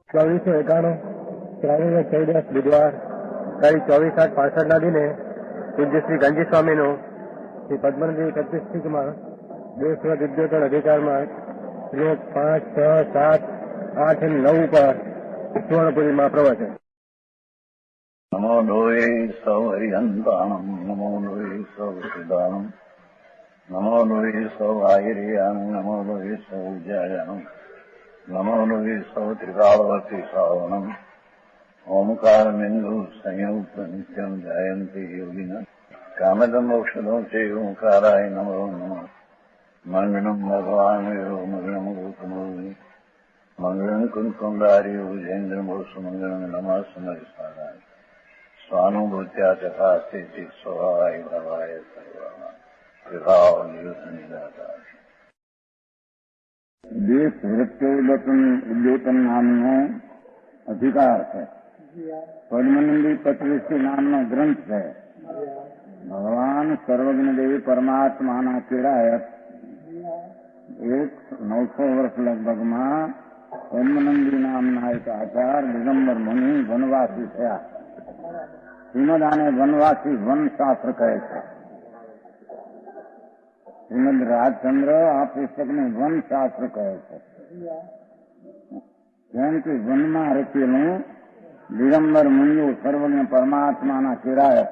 2491 શ્રાવણ 14 બુધવાર તારીખ 24/8/65 દિને પૂજ્ય શ્રી ગાંધી સ્વામીનું શ્રી પદ્મનદી 31 દેશવદ ઉદ્યોતન અધિકારમાં શ્લોક 5, 6, 7, 8 અને 9 પર સુવર્ણપુરીમાં પ્રવચન. નમો લોહે સૌ હરિહંતાણમ, નમો લોહે સૌ સિદ્ધાણમ, નમો લોહે સૌ આયર્યાણમ, નમો લોહે સૌ ઉજ્જાયણમ, નમો લોહે સૌ ત્રિકાળવતી શ્રાવણમ. ઓમકાર બિંદુ સંયુક્ત નિત્યમ જાયંતિ યોગિન કામદમ મોક્ષદો છે ઓંકારાય નમો નમઃ. મંગળમ ભગવાન મંગળમ ગૌતમોની મંગળમ કુંકુંડારી ઉજેન્દ્રમોષ મંગળમ નમઃ સમરિસ્વારાય સ્વાનુભૂત્યા ચકાસ્તે સ્વભાવાય ભવાય સર્વા પ્રભાવ નિદાતા. દેશ વૃત્યોદ્યોતન નામનો અધિકાર છે. પદ્મનંદી 25 નામનો ગ્રંથ છે. ભગવાન સર્વજ્ઞ દેવી પરમાત્માના કિરાયત 900 વર્ષ લગભગમાં પદ્મનંદી નામના એક આચાર દિગંબર મુનિ વનવાસી થયા. શ્રીમદ આને વનવાસી વનશાસ્ત્ર કહે છે. શ્રીમદ રાજચંદ્ર આ પુસ્તકને વનશાસ્ત્ર કહે છે. કેમ કે વનમાં રચેલું દિગંબર મુનિઓ સર્વજ્ઞ પરમાત્માના કિરાયત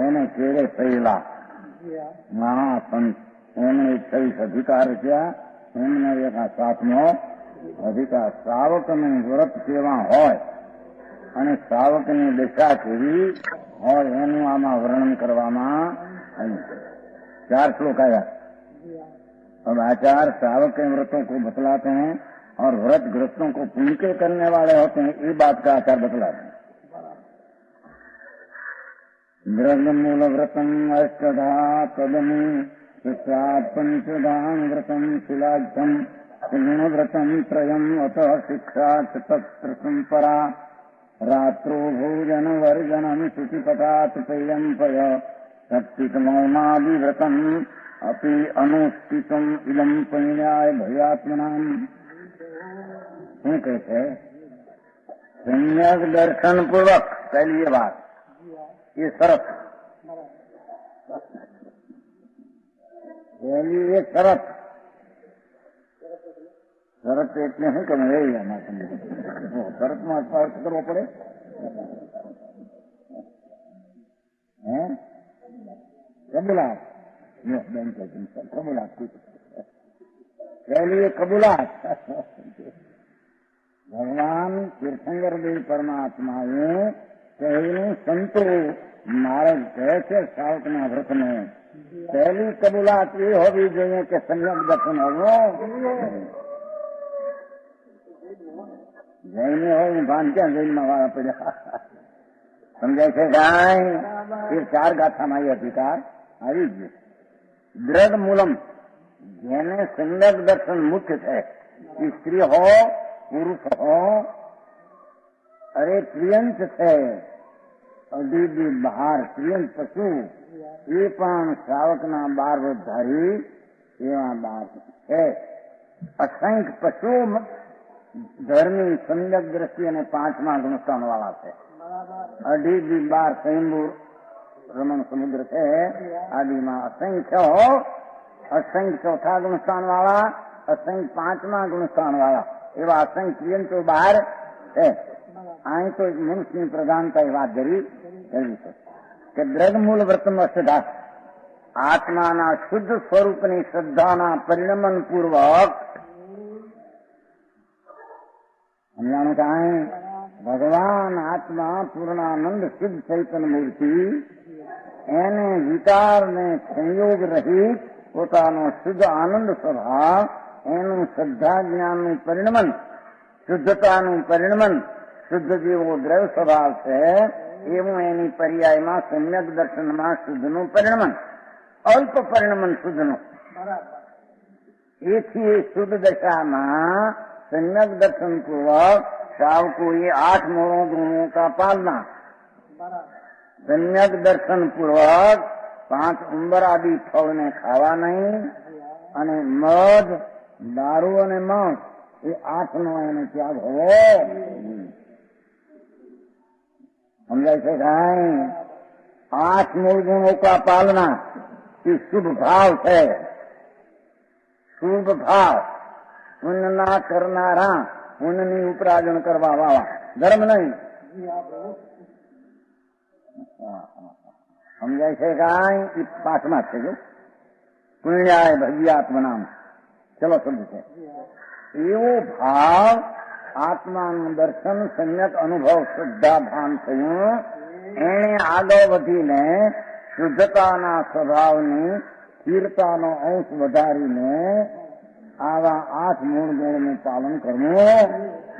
એને કેરે થયેલા મહાસંત એમણે 28 અધિકાર રચ્યા. એમને એક 7મો અધિકાર શ્રાવકનું વ્રત કેવા હોય અને શ્રાવકની દશા કેવી હોય એનું આમાં વર્ણન કરવામાં આવ્યું. 4 श्लोक आया. अब आचार श्रावक के व्रतों को बतलाते हैं और व्रत ग्रस्तों को पुण्य करने वाले होते हैं, ये बात का आचार बतलाते हैं. द्रव्य मूल व्रतम अष्टधा तदमी शिक्षात् पंचधाम व्रतम शिलाख्यम गुण व्रतम त्रयम अत शिक्षात् तत्र संपरा रात्रो भोजन वर्जनम शुचिपटात् पेयम पय सत्तिकमौनादिव्रतम अपि अनुष्ठितम इदम परिण्याय भयात्मनाम. શું કહે છે? सम्यक दर्शन पूर्वक. पहली ये बात, ये शरत, पहली ये शरत. शरत એટલે શું કે શરતમાં અર્થ કરવો પડે. कबूलात, कबूलात. पहली कबूलात. भगवान तीर्थंकर देव परमात्माए कहेલું સંતો માર્ગ કહે છે શ્રાવકના વ્રતને. પહેલી કબૂલાત એ હોવી જોઈએ કે સમ્યક દર્શન હોવું. જઈને હોય ભાન ક્યાં જૈનમાં વાળા પડ્યા સમજાય છે કાંઈ? એ 4 ગાથામાં એ અધિકાર આવી ગયો. દ્રઢ મૂલમ, જેને સમ્યક દર્શન મુખ્ય છે, સ્ત્રી હો પુરુષ હો, અરે પ્રિયંત છે અઢી બહાર પ્રિયંત પશુ એ પણ શ્રાવકના 12 વ્રતધારી એવા 12 છે. અસંખ્ય પશુ ધર્મી સમ્યક દ્રષ્ટિ અને 5મા ગુણસ્થાન વાળા છે. અઢી 12 સ્વયંભૂ રમણ સમુદ્ર છે આદિમાં અસંખ્ય હો, અસંખ્ય 4થા ગુણસ્થાન વાળા, અસંખ્ય 5મા ગુણસ્થાન વાળા એવા અસંખ્ય પ્રિયંતો બહાર છે. અહીં તો મનુષ્યની પ્રધાનતા એ વાત ધરી છે કે દ્રઢમૂલ વ્રતમ અષ્ટધા, આત્માના શુદ્ધ સ્વરૂપની શ્રદ્ધાના પરિણમન પૂર્વક. સમજાણું કાંઈ? ભગવાન આત્મા પૂર્ણાનંદ શુદ્ધ ચૈતન્ય મૂર્તિ એને વિચારને સંયોગ રહિત પોતાનો શુદ્ધ આનંદ સ્વભાવ, એનું શ્રદ્ધા જ્ઞાનનું પરિણમન, શુદ્ધતાનું પરિણમન, શુદ્ધ જેવો દ્રવ્ય સ્વભાવ છે એવું એની પર્યાયમાં સમ્યક દર્શનમાં શુદ્ધનું પરિણમન, અલ્પ પરિણમન શુદ્ધનું. એથી એ શુદ્ધ દશામાં सम्यक दर्शन पूर्वक श्रावको ये 8 गुणों का पालना. सम्यक दर्शन पूर्वक 5 उंबर आदि फल ने खावा नहीं અને મધ, દારૂ અને માંસ એ 8નો એને ત્યાગ હોવો સમજાય છે કાંઈ? 8 મૂળ ગુણો કા પાલના એ શુભ ભાવ છે. શુભ ભાવ પુણ્યના કરનારા, પુણ્યની ઉપરાજણ કરવા વાળા, ધર્મ નહીં. સમજાય છે કાંઈ? એ પાઠમાં છે જો પુણ્યાય ભવ્યાત્મનામ. ચલો સમજ છે. એવો ભાવ, આત્માનું દર્શન, સમ્યક અનુભવ, શ્રદ્ધા ભાન થયું. એને આગળ વધીને શુદ્ધતાના સ્વભાવની સ્થિરતાનો અંશ વધારીને આવા 8 મૂળ ગુણનું પાલન કરવું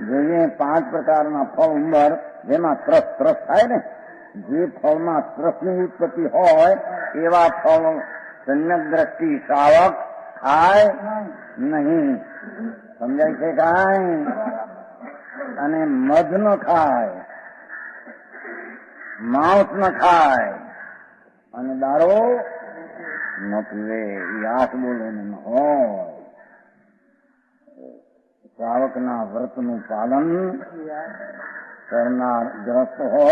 જોઈએ. 5 પ્રકારના ફળ ઉંબર, જેમાં ત્રસ થાય ને, જે ફળમાં ત્રસની ઉત્પત્તિ હોય એવા ફળ સમ્યક દ્રષ્ટિ શ્રાવક ખાય નહીં. સમજાય છે કાંઈ? અને મધ ન ખાય, માંસ ન ખાય અને દારૂ ન પીવે. એ 8 બોલે ન હોય. શ્રાવકના વ્રતનું પાલન કરનાર ગ્રસ્ત હો,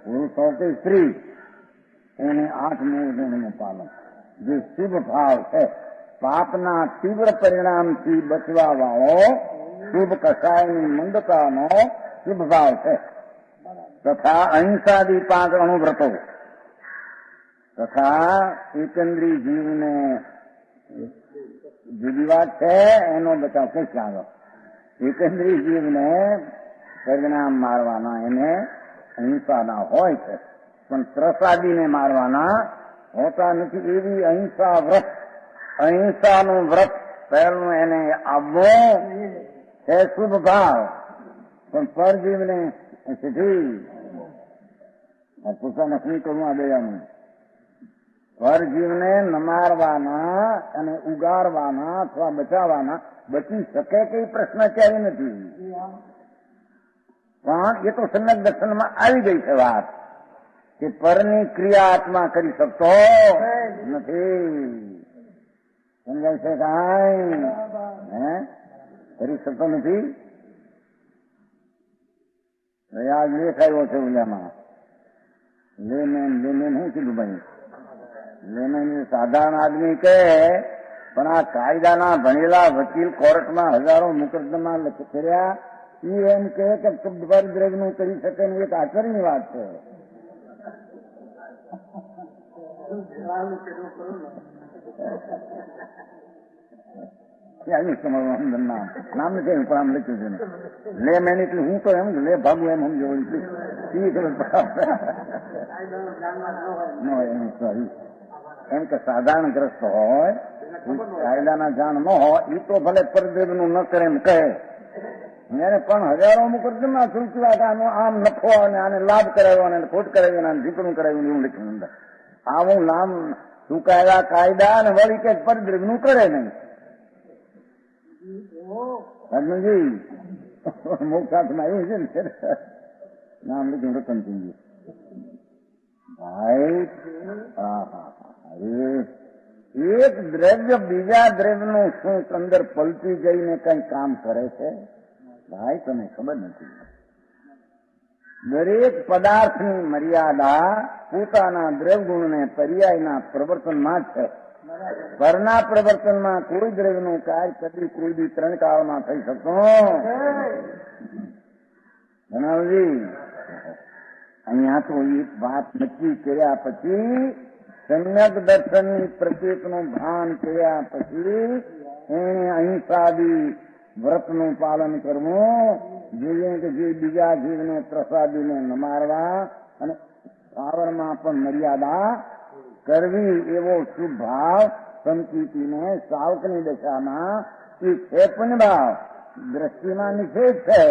પુરુષ હો કે સ્ત્રી, એને 8 મૂળ ગુણનું પાલન. જે શુભ ભાવ છે, પાપના તીવ્ર પરિણામથી બચવા વાળો શુભ કસાયની મંદતાનો શુભ ભાવ છે. તથા અહિંસાદી 5 અણુવ્રતો તથા એકેન્દ્રી જીવને જુદી વાત છે, એનો બચાવ કઈ ચાલો. એકેન્દ્રી જીવને પરિણામ મારવાના એને અહિંસાના હોય છે, પણ ત્રસાદીને મારવાના હોતા નથી. એવી અહિંસા વ્રત, અહિંસાનું વ્રત પહેલું એને આવવું છે શુભ ભાવ. પણ પરજીવને સીધી પુસ્તક નક્કી કરવું આ બેનું. પરજીવને ન મારવાના અને ઉગારવાના અથવા બચાવવાના, બચી શકે કે પ્રશ્ન ક્યારે નથી. પણ એ તો સમ્યક દર્શનમાં આવી ગઈ છે વાત કે પરની ક્રિયા આત્મા કરી શકતો નથી. સમજાય છે કાંઈ? કરી શકતો નથી. આ લેખ આવ્યો છે ઉલિયામાં. લેમેન શું કીધું ભાઈ? લેમેન સાધારણ આદમી કે, પણ આ કાયદાના ભણેલા વકીલ કોર્ટમાં હજારો મુકદ્દમા કર્યા, એ એમ કે દ્રવ્યનું કરી શકે ને, એક આશ્ચર્યની વાત છે. નામ નથી પણ આમ લખ્યું છે લે મેન એટલે હું તો એમ લે ભાગું એમ સમજો. એમ કે સાધારણ ગ્રસ્ત હોય, કાયદાના જાણ ન હોય, એ તો ભલે પરદેવનું ન કરે એમ કહે. એને પણ હજારો મુકદ્દમા સૂચવા કે આનો આમ નફો અને આને લાભ કરાવ્યો અને ખોટ કરાવ્યું અને ઢીકણું કરાવ્યું એવું લખ્યું અંદર. આવું નામ ચૂકાયા કાયદા અને વળી કે પરદ્રવ્યનું કરે નહીં. રત્નજી મોક્ષાર્થમાં એવું છે ને, નામ લીધું રતનસિંહજી ભાઈ. એક દ્રવ્ય બીજા દ્રવ્યનું શું અંદર પલટી જઈને કઈ કામ કરે છે ભાઈ? તને ખબર નથી. દરેક પદાર્થની મર્યાદા પોતાના દ્રવ્યગુણને પર્યાયના પ્રવર્તનમાં જ છે. પરના પ્રવર્તનમાં કોઈ દ્રવ્યનું કાર્ય કદી કોઈ બી 3 કાળમાં થઈ શકતો. જણાવજી, અહીંયા તો એ વાત નક્કી કર્યા પછી, સમ્યક દર્શનની પ્રત્યેકનું ભાન કર્યા પછી એને અહિંસાદી વ્રતનું પાલન કરવું જોઈએ. કે જે બીજા જીવને પ્રસાદીને ન મારવા અને પાવરમાં પણ મર્યાદા કરવી, એવો શુભ ભાવ સંકીર્તિને સાવકની દશામાં એ છે પુણ્ય ભાવ. દ્રષ્ટિમાં નિષેધ છે,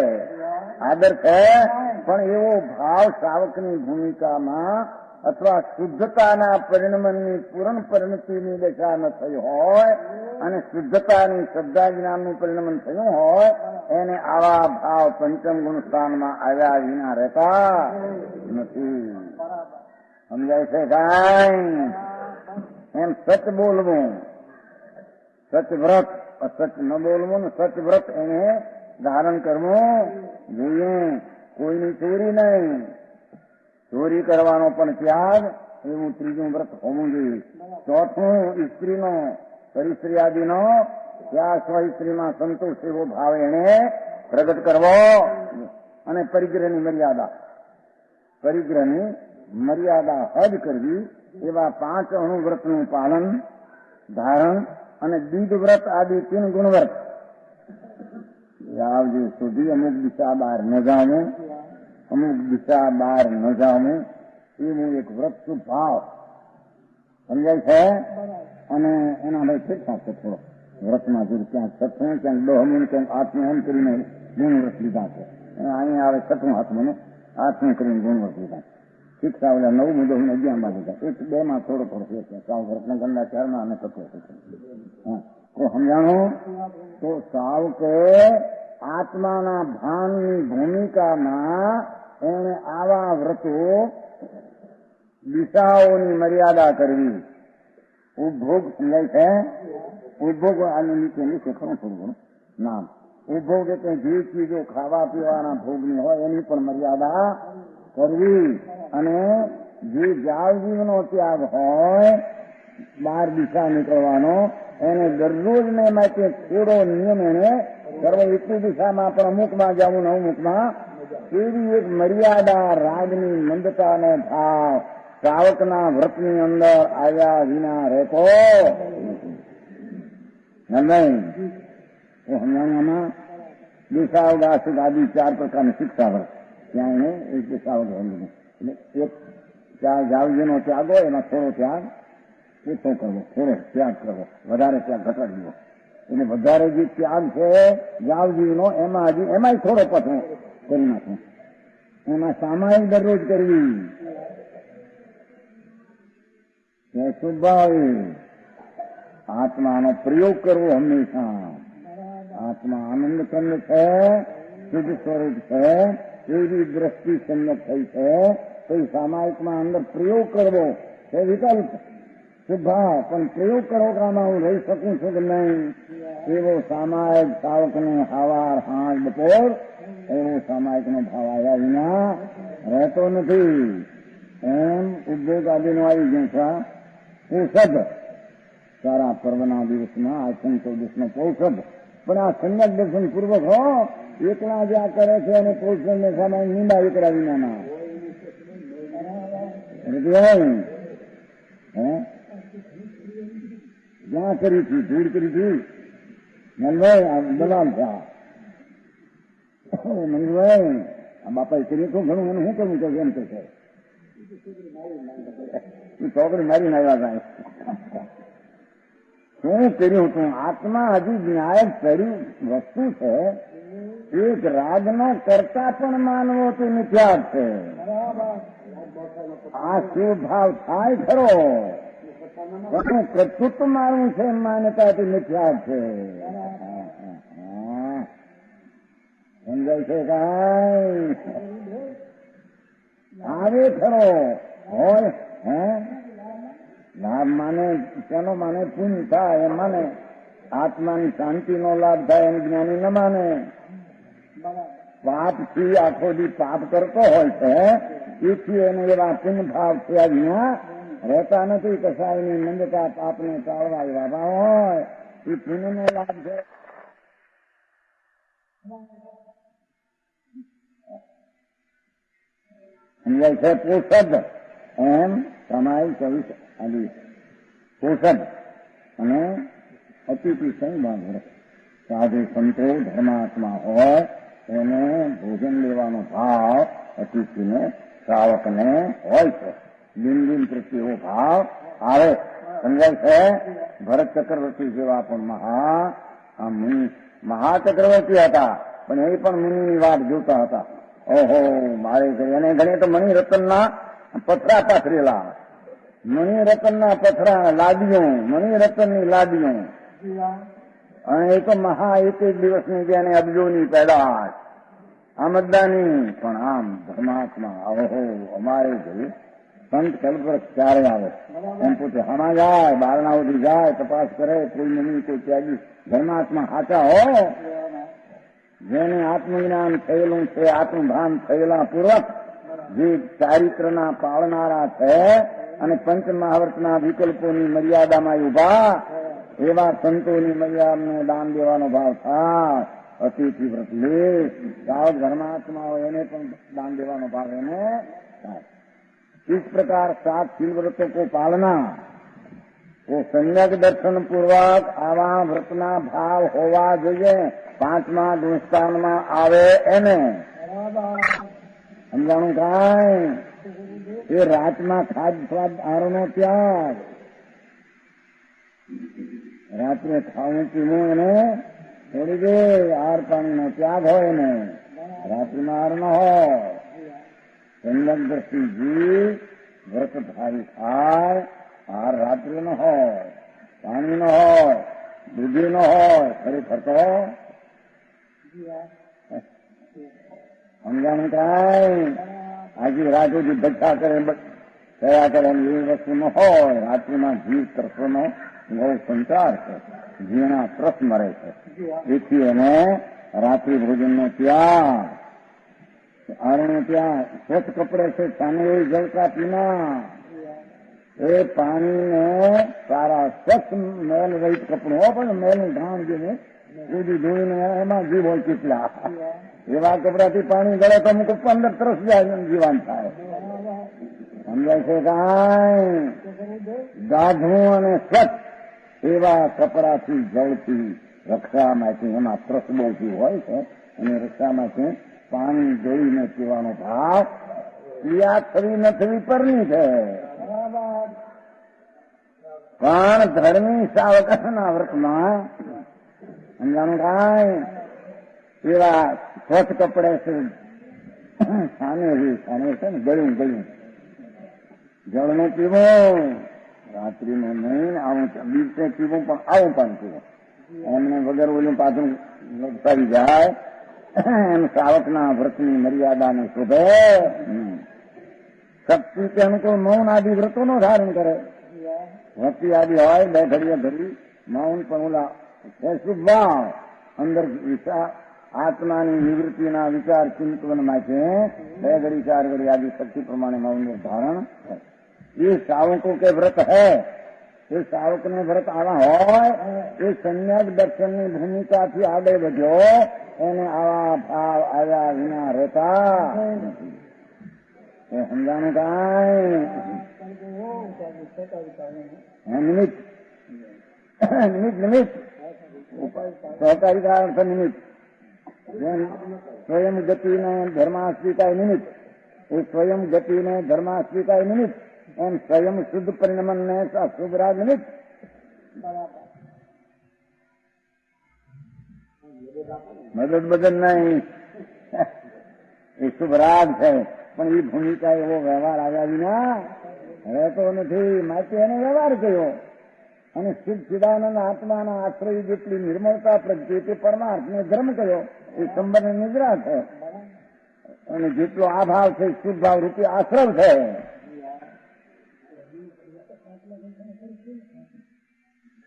આદર છે, પણ એવો ભાવ સાવકની ભૂમિકામાં અથવા શુદ્ધતાના પરિણમનની પૂર્ણ પરિણતિની દશા ન થઈ હોય અને શુદ્ધતાની શ્રદ્ધા જ્ઞાનનું પરિણમન થયું હોય, એને આવા ભાવ પંચમ ગુણ સ્થાનમાં આવ્યા વિના રહેતા નથી. સમજાય છે કાંઈ? એમ સચ બોલવું, સચ વ્રત સચ ન બોલવું ને સચ વ્રત એને ધારણ કરવું જોઈએ. કોઈની ચોરી નહીં, ચોરી કરવાનો પણ ત્યાગ, એવું ત્રીજું વ્રત હોવું જોઈએ. ચોથું સ્ત્રીનો પરિસ્ત્રીયાદીનો ત્યાગ, સ્વ સ્ત્રીમાં સંતોષ એવો ભાવ એને પ્રગટ કરવો. અને પરિગ્રહની મર્યાદા હદ કરવી. એવા 5 અણુવ્રતનું પાલન ધારણ અને દીદ વ્રત આદિ 3 ગુણવ્રત આવજે સુધી અમુક દિશા બહાર ન જાવું, અમુક દિશા બહાર ન જાવું, એવું એક વ્રત શુભ ભાવ સમજાય છે. અને એના ભાઈ ફેરફાર છે થોડો વ્રતમાં જોયું, ક્યાંક 6, ક્યાંક 10, ક્યાંક 8 એમ કરીને ગુણવ્રત લીધા છે. અહીંયા આવે 6 હાથમાં 8 કરીને ગુણવ્રત લીધા. શિક્ષા ઓલા 9 મુદો 11 માં લીધા. 1-2 માં થોડો ફેર છે. સાવ વ્રતના ગંદા 4 માં અને 7 તો સમજાણું. તો સાવ કે આત્માના ભાનની ભૂમિકામાં એને આવા વ્રતો દિશાઓની મર્યાદા કરવી. ઉપભોગ સમજાય છે. ઉપભોગ આની નીચે ખરું થોડું ઘણું નામ. ઉપભોગ એટલે જે ચીજો ખાવા પીવાના ભોગની હોય એની પણ મર્યાદા કરવી. અને જે જાવજીવનો ત્યાગ હોય, બહાર દિશા નીકળવાનો, એને દરરોજને માટે થોડો નિયમ એને કરવો. એટલી દિશામાં પણ અમુકમાં જવું ને અમુકમાં, એવી એક મર્યાદા રાગની મંદતાનો ભાવ શ્રાવકના વ્રતની અંદર આવ્યા વિના રહેતો નહીં. એ હમણાં દિશાવગ આશુક આદિ 4 પ્રકારની શિક્ષા વ્રત ત્યાં એને એક દિશાવગ એટલે એક જાવજીનો ત્યાગ હોય એમાં થોડો ત્યાગ ઓછો કરવો, થોડો ત્યાગ કરવો, વધારે ત્યાગ ઘટાડી દેવો. એટલે વધારે જે ત્યાગ છે જાવજીનો એમાંય થોડો પાછો કરી નાખવો. એમાં સામાયિક દરરોજ કરવી. સ્વભાવે આત્માનો પ્રયોગ કરવો હંમેશા. આત્મા આનંદ કંદ છે, શુદ્ધ સ્વરૂપ છે, એવી દ્રષ્ટિ સંયત થઈ છે. તો સામાયિકમાં અંદર પ્રયોગ કરવો છે વિકલ્પ સ્વભાવ. પણ પ્રયોગ કરો કે આમાં હું રહી શકું છું કે નહીં, એવો સામાયિક સાવકને સવાર સાંજ બપોર એવો સામાયિકનો ભાવ આવ્યા વિના રહેતો નથી. એમ ઉપભોગ આદિનો આવી ગયું છે. ઔષધ સારા પર્વના દિવસમાં આઠમ 14નો ઔષધ. પણ આ સંયક દર્શન પૂર્વક હો એકલા જ આ કરે છે અને પૌષણને સામાન્ય નિંદા એકરા વિનાના જ્યાં કરી હતી ધૂળ કરી હતી મનભાઈ દલાલ છે. મનીષભાઈ આ બાપાએ કરીએ તો ઘણું એને શું કરવું છે એમ કે છે છોકરી મારીને આવ્યા થાય. શું કર્યું હતું? આત્મા હજી ન્યાય કર્યું વસ્તુ છે. એક રાગનો કરતા પણ માનવો તો મિથ્યા છે. આ શું ભાવ થાય ખરો, પણ પ્રત્યુત માનવું છે માન્યતા તો મિથ્યા છે. સમજાય છે કાંઈ? આવે ખરો હોય લાભ માને તેનો માને પુણ્ય થાય એમ માને, આત્માની શાંતિનો લાભ થાય એમ જ્ઞાની ન માને. પાપથી આખો દી પાપ કરતો હોય છે, તેથી એને એવા પુણ્ય ભાવ થયા વિના રહેતા નથી. કસાયની મંદતા પાપને ટાળવા એવા ભાવ હોય એ પુણ્યનો લાભ છે. સમજાય છે? પોષદ એમ તમારી 24 આદિ પોષદ અને અતિથિ સંભાળ સાધુ સંતો ધર્માત્મા હોય એને ભોજન લેવાનો ભાવ અતિથિને શ્રાવકને હોય છે. બિન પ્રત્યે એવો ભાવ આવે. સમજાય છે? ભરત ચક્રવર્તી જેવા પણ મહાચક્રવર્તી હતા, પણ એ પણ મુનિની વાત જોતા હતા. ઓહો મારે એને ઘણી તો મણિરત્નના પથરા પાથરેલા, મણિરત્નના પથરા લાડીઓ, મણિરત્નની લાડીઓ. અને એ તો મહા એક દિવસની જેને અબજોની પેદાશ આમદાની. પણ આમ ધર્માત્મા ઓહો અમારે જોયું સંત કલ્પવૃક્ષ ક્યારે આવે એમ પોતે હમા જાય, બારણા સુધી જાય, તપાસ કરે, કોઈ નહીં, કોઈ ત્યાગી ધર્માત્મા સાચા હો, જેને આત્મજ્ઞાન થયેલું છે, આત્મભાન થયેલા પૂર્વક જે ચારિત્રના પાળનારા છે અને પંચ મહાવર્તના વિકલ્પોની મર્યાદામાં ઉભા એવા સંતોની મર્યાદાને દાન દેવાનો ભાવ થાય. અતિથિ વ્રત લે, સાવ ધર્માત્મા હોય એને પણ દાન દેવાનો ભાવ એને થાય. इस प्रकार 7 शील व्रतों को पालना, वो सम्यक दर्शन पूर्वक आवा व्रतना भाव होवा જોઈએ. 5મા ગુણસ્થાનમાં આવે એને સમજાણું કાંઈ એ રાતમાં ખાદ સ્વાદ આહારનો ત્યાગ, રાત્રે ખાવું પીવું એને છોડી દે, આહાર પાણીનો ત્યાગ હોય ને રાત્રિમાં આહાર ન હોય. સંયમ દ્રષ્ટિથી વ્રતધારી થાય, આહાર રાત્રિ ન હોય, પાણી ન હોય, દૂધી ન હોય, ખરેખર તો સમજાણું કાંઈ આજે રાજોજી બધા કરે કયા કરે એવી વસ્તુ ન હોય. રાત્રિમાં જીવ તરફનો બહુ સંચાર છે, જીવના ત્રસ મરે છે, એથી એને રાત્રિ ભોજનનો ત્યાગ, આરણો ત્યાં સ્વચ્છ કપડે છે, સામે જળ કા પીના, એ પાણીને સારા સ્વચ્છ મેલ રહિત કપડું હો, પણ મેલનું ઢાણ જે ઉડી ધોઈને એમાં જીવ હોય કેટલા, એવા કપડાથી પાણી ગળે તો અમુક અંદર તરસ જાય, જીવાન થાય. સમજાય છે કાંઈ? ગાઢું અને સ્વચ્છ એવા કપડાથી જળથી રક્ષામાંથી, એમાં ત્રસ બહુ જીવ હોય છે, અને રક્ષામાંથી પાણી જોઈને પીવાનો ભાવ ક્રિયા થવી ન થવી પરની છે. પણ ધર્મી સાવકના વ્રતમાં સમજાણું કાંઈ એવા સ્વચ્છ કપડે છે, સાને છે ને ગળ્યું જળનું પીવું, રાત્રિનું નહીં, આવું દિવસે પીવું, પણ આવું પાણી પીવું, એમને વગર ઓલું પાછું લપસાવી જાય એમ શ્રાવકના વ્રતની મર્યાદાને શોધે. શક્તિ કે અનુકૂળ મૌન આદિ વ્રતોનો ધારણ કરે. ભક્તિ આદિ હોય, 2 ઘડીએ ઘડી મૌન પણ ઓલા શુભ ભાવ અંદર આત્માની નિવૃત્તિના વિચાર ચિંતનમાં છે, 2 ઘડી 4 ઘડી આદિ શક્તિ પ્રમાણે મૌનનું ધારણ કરે. એ શ્રાવકો કે વ્રત હૈ, એ શ્રાવકને વ્રત આવા હોય, એ સંન્યાસ દર્શનની ભૂમિકાથી આગળ વધ્યો, એને આવા ભાવ આવ્યા વિના રહેતા એ સમજાણું કાંઈ? નિમિત્ત સહકારિતા અર્થ નિમિત્ત, જેમ સ્વયં ગતિને ધર્માસ્તિકાય નિમિત્ત, એ સ્વયં ગતિને ધર્માસ્તિકાય નિમિત્ત, એમ સ્વયં શુદ્ધ પરિણમનને શુભ રાગ નિમિત્ત. મદદ બદલ નહીં, એ શુભ રાગ છે, પણ એ ભૂમિકા એવો વ્યવહાર આવ્યા વિના રહેતો નથી, માટે એને વ્યવહાર કર્યો. અને શુદ્ધ ચિદાનંદ આત્માના આશ્રય જેટલી નિર્મળતા પ્રગટી તે પરમાર્થને ધર્મ કર્યો, એ સંબંધ નિદ્રા છે, અને જેટલો આ ભાવ છે શુદ્ધ ભાવ રૂપી આશ્રવ છે.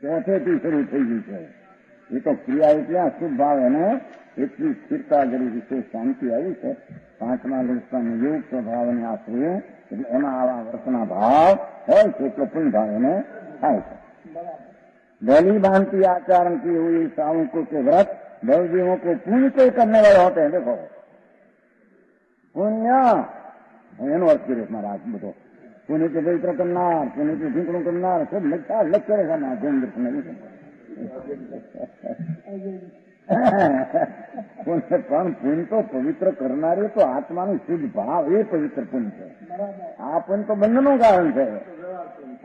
ચોથેથી શરૂ થઈ ગયું છે. એ તો ક્રિયા એટલે શુભ ભાવ એને એટલી સ્થિરતા કરી, વિશેષ શાંતિ આવી છે. 5મા ગુણસ્થાનનું યોગ સ્વભાવને આશ્રય, એટલે એમાં આવા વર્તના ભાવ હોય છે, એટલો પુણ્ય ભાવ એને થાય છે. भली भांति आचरण की हुई सावकों के व्रत भवजीवों को पुण्य को करने वाले होते हैं. देखो पुण्य એનો અર્થ કર્યો महाराज બધો પુણ્યથી પવિત્ર કરનાર, પુણ્યથી ઢીંકણું કરનાર, સબ લખા લખ કરે છે ના જૈન દર્શન પણ પુણ્ય તો પવિત્ર કરનારે તો આત્માનું શુદ્ધ ભાવ એ પવિત્ર પુણ્ય છે. આ પુણ્ય તો બંધનું કારણ છે,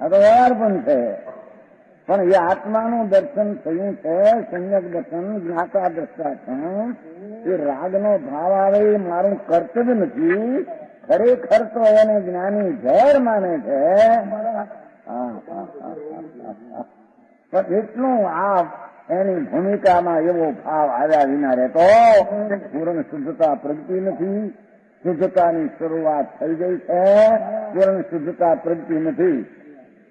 આ તો વ્યવહાર પણ છે. પણ એ આત્માનું દર્શન થયું છે, સંયક દર્શન, જ્ઞાતા દ્રષ્ટાક્ષણ, એ રાગનો ભાવ આવે એ મારું કર્તવ્ય નથી, ખરેખર તો એને જ્ઞાની ઝેર માને છે. પણ એટલું આ એની ભૂમિકામાં એવો ભાવ આવ્યા વિના રહેતો પૂર્ણ શુદ્ધતા પ્રગટી નથી. શુદ્ધતાની શરૂઆત થઈ ગઈ છે, પૂર્ણ શુદ્ધતા પ્રગતિ નથી.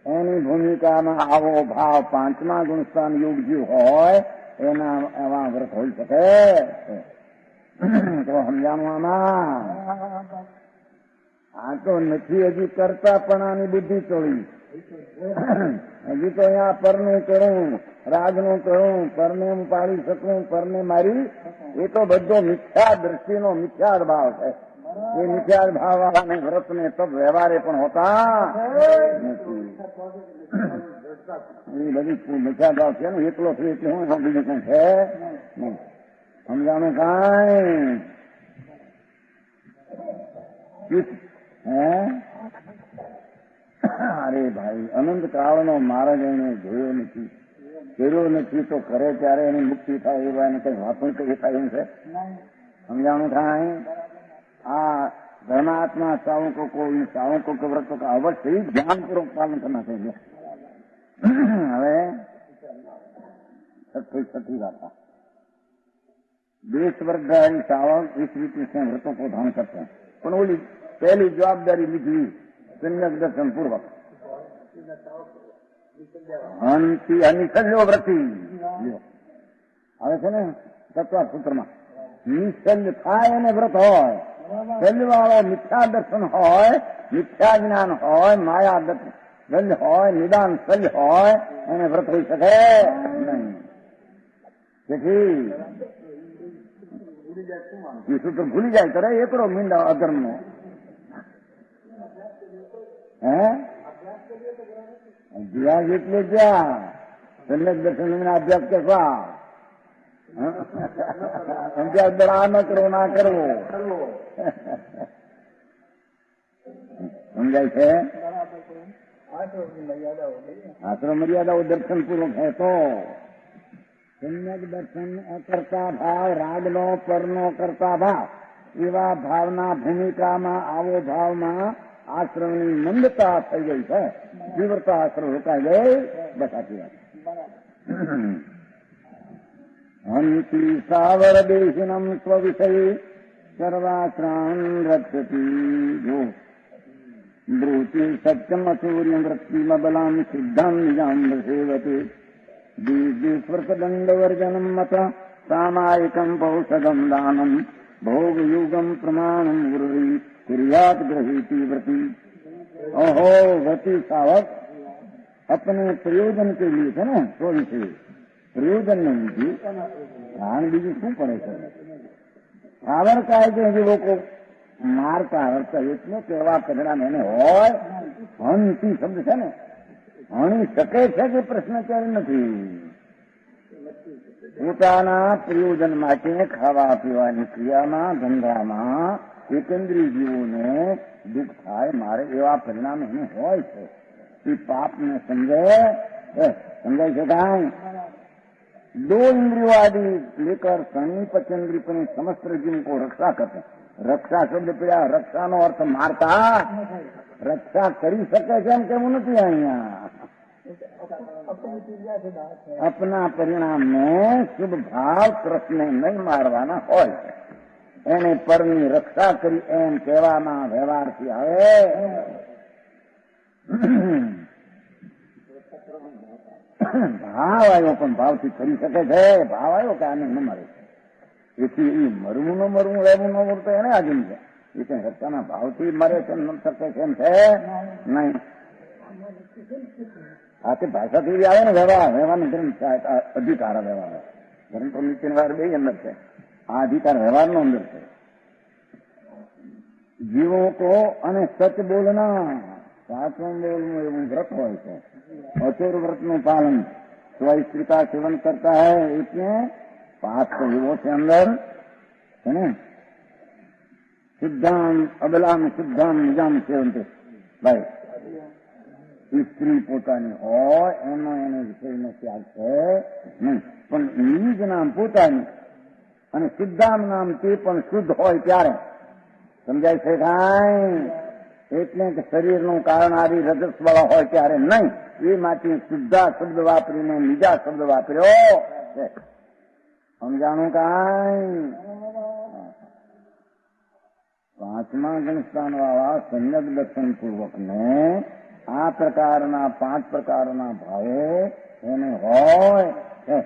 એની ભૂમિકામાં આવો ભાવ પાંચમા ગુણસ્થાન યોગજી હોય એના એવા વ્રત હોઈ શકે. તો સમજાણું આમાં આ તો નથી હજી કરતા પણ આની બુદ્ધિ ચોળી. હજી તો અહીંયા પરને કરું, રાજનું કરું, પરને હું પાડી શકું, પરને મારી, એ તો બધો મિથ્યા દ્રષ્ટિનો મિથ્યા ભાવ છે. એ મિથ્યા ભાવ વાળાને વ્રતને તપ વ્યવહારે પણ હોતા નથી. એ બધી મિથ્યા ભાવ છે ને, એકલો છું એટલે હું બીજું કઈ છે નહીં. સમજાણું કાંઈ હે? અરે ભાઈ, અનંત કાળનો માર્ગ એને જોયો નથી, કર્યો નથી, તો કરે ત્યારે એની મુક્તિ થાય એવા એને કઈ વાપણ કઈ થાય એમ છે? સમજાણું થાય? આ ધર્માત્મા સાવકો કોઈ સાવકો કે વ્રતો અવશ્ય ધ્યાનપૂર્વક પાલન કરના चाहिए. હવે छठी गाथा देश वर्गधारी सावक इस रीति से व्रतों को धारण करते हैं. પણ ઓલી पहली जवाबदारी લીધી सम्यक दर्शन पूर्वक. નિશલ્યો વ્રતી આવે છે ને તત્વ સૂત્રમાં. નિશલ્ય થાય અને વ્રત હોય, શલ્ય વાળો મિથ્યા દર્શન હોય, મિથ્યા જ્ઞાન હોય, માયા દર્શન હોય, નિદાન શલ્ય હોય, એને વ્રત હોઈ શકે નહીં. તેથી એ સૂત્ર ભૂલી જાય કરે એકડો મીંડા અધર્મ નો. હે અભ્યાસ એટલે ક્યાં? સમ્યક દર્શન અભ્યાસ કરવા અભ્યાસ બળા ન કરવો, ના કરવો. સમજાય છે? આશ્રમ મર્યાદાઓ દર્શન પૂર્વક હે તો સમ્યક દર્શન અકર્તા ભાવ, રાગનો પરનો કરતા ભાવ, એવા ભાવના ભૂમિકામાં આવો ભાવમાં આશ્રમની મંદતા થઈ ગઈ છે. તીવ્રતા આશ્રમ રોકાઈ ગઈ. બસ આટલી વાત. હંતી સાવર દેશિનમ સ્વવિષય સર્વાશ્રાન રક્ષતી જો બ્રૂતિ સત્યમ સૂર્યમ વૃત્તિમબલામ સિદ્ધામ નિજામ સેવતે દીર્ઘસ્વર્તદંડવર્જનમ મત સામાયિકમ પૌષદમ દાનમ ભોગયુગમ પ્રમાણમ ગુરુરી कुर्यात ग्रहीति व्रति. ओहो व्रति सावक अपने प्रयोजन के लिए છે ને, થોડી છે પ્રયોજન નહીં, ધ્યાન બીજું શું પડે છે? સાવર કાય છે જે લોકો મારતા હરતા એટલે કેવા કચરા એને હોય. હંતી શબ્દ છે ને, હણી શકે છે કે પ્રશ્ન ક્યારે નથી. પોતાના પ્રયોજન માટે ખાવા પીવાની ક્રિયામાં, ધંધામાં એકંદરી જીવોને દુઃખ થાય, મારે એવા પરિણામ એને હોય છે. એ પાપને સમજાય છે કાંઈ? दो इंद्रियों आदि लेकर शनि पचेंद्री पर समस्त जीव को रक्षा करते. रक्षा शब्द पड़ा, रक्षा नो अर्थ मारता, रक्षा કરી શકે છે એમ કેવું નથી. અહીંયા अपना परिणाम में शुभ भाव कृष्ण नहीं मारवाना હોય, એને પરની રક્ષા કરી એમ કહેવામાં વ્યવહારથી આવે. ભાવ આવ્યો પણ ભાવથી કરી શકે છે. ભાવ આવ્યો કે આને ન મરે, એથી એ મરવું ન મરવું, રહેવું ન મરવું તો એને આધીન છે. એ કઈ રસ્તાના ભાવથી મરે છે, ન શકે છે એમ છે નહીં. આ તે ભાષાથી આવે ને વ્યવહારનો ગ્રંથ અધિકાર વ્યવહાર, ગ્રંથો નીચેની વાર બે અંદર છે. આ અધિકાર વ્યવહારનો અંદર છે. જીવો કો અને સચ બોલના, સાચું બોલવું એવું વ્રત હોય છે. અચોર વ્રતનું પાલન સ્વસ્ત્રી का सेवन करता है, इसमें पाप तो जीवों से अंदर है ना. शुद्धाम अबलाम शुद्धाम निजाम सेवन भाई સ્ત્રી પોતાની હોય એનો એને વિષયનો ત્યાગ છે નહીં, પણ નિજ નામ પોતાની અને શુદ્ધામ નામ તે પણ શુદ્ધ હોય ત્યારે. સમજાય છે કાંઈ? એટલે કે શરીરનું કારણ આદિ રજસ વાળા હોય ત્યારે નહીં. એ માટે શુદ્ધા શબ્દ વાપરીને બીજા શબ્દ વાપર્યો છે. સમજાણું કાંઈ? પાંચમા ગણસ્થાન વાળા સમ્યક દર્શન પૂર્વકને આ પ્રકારના 5 પ્રકારના ભાવો એને હોય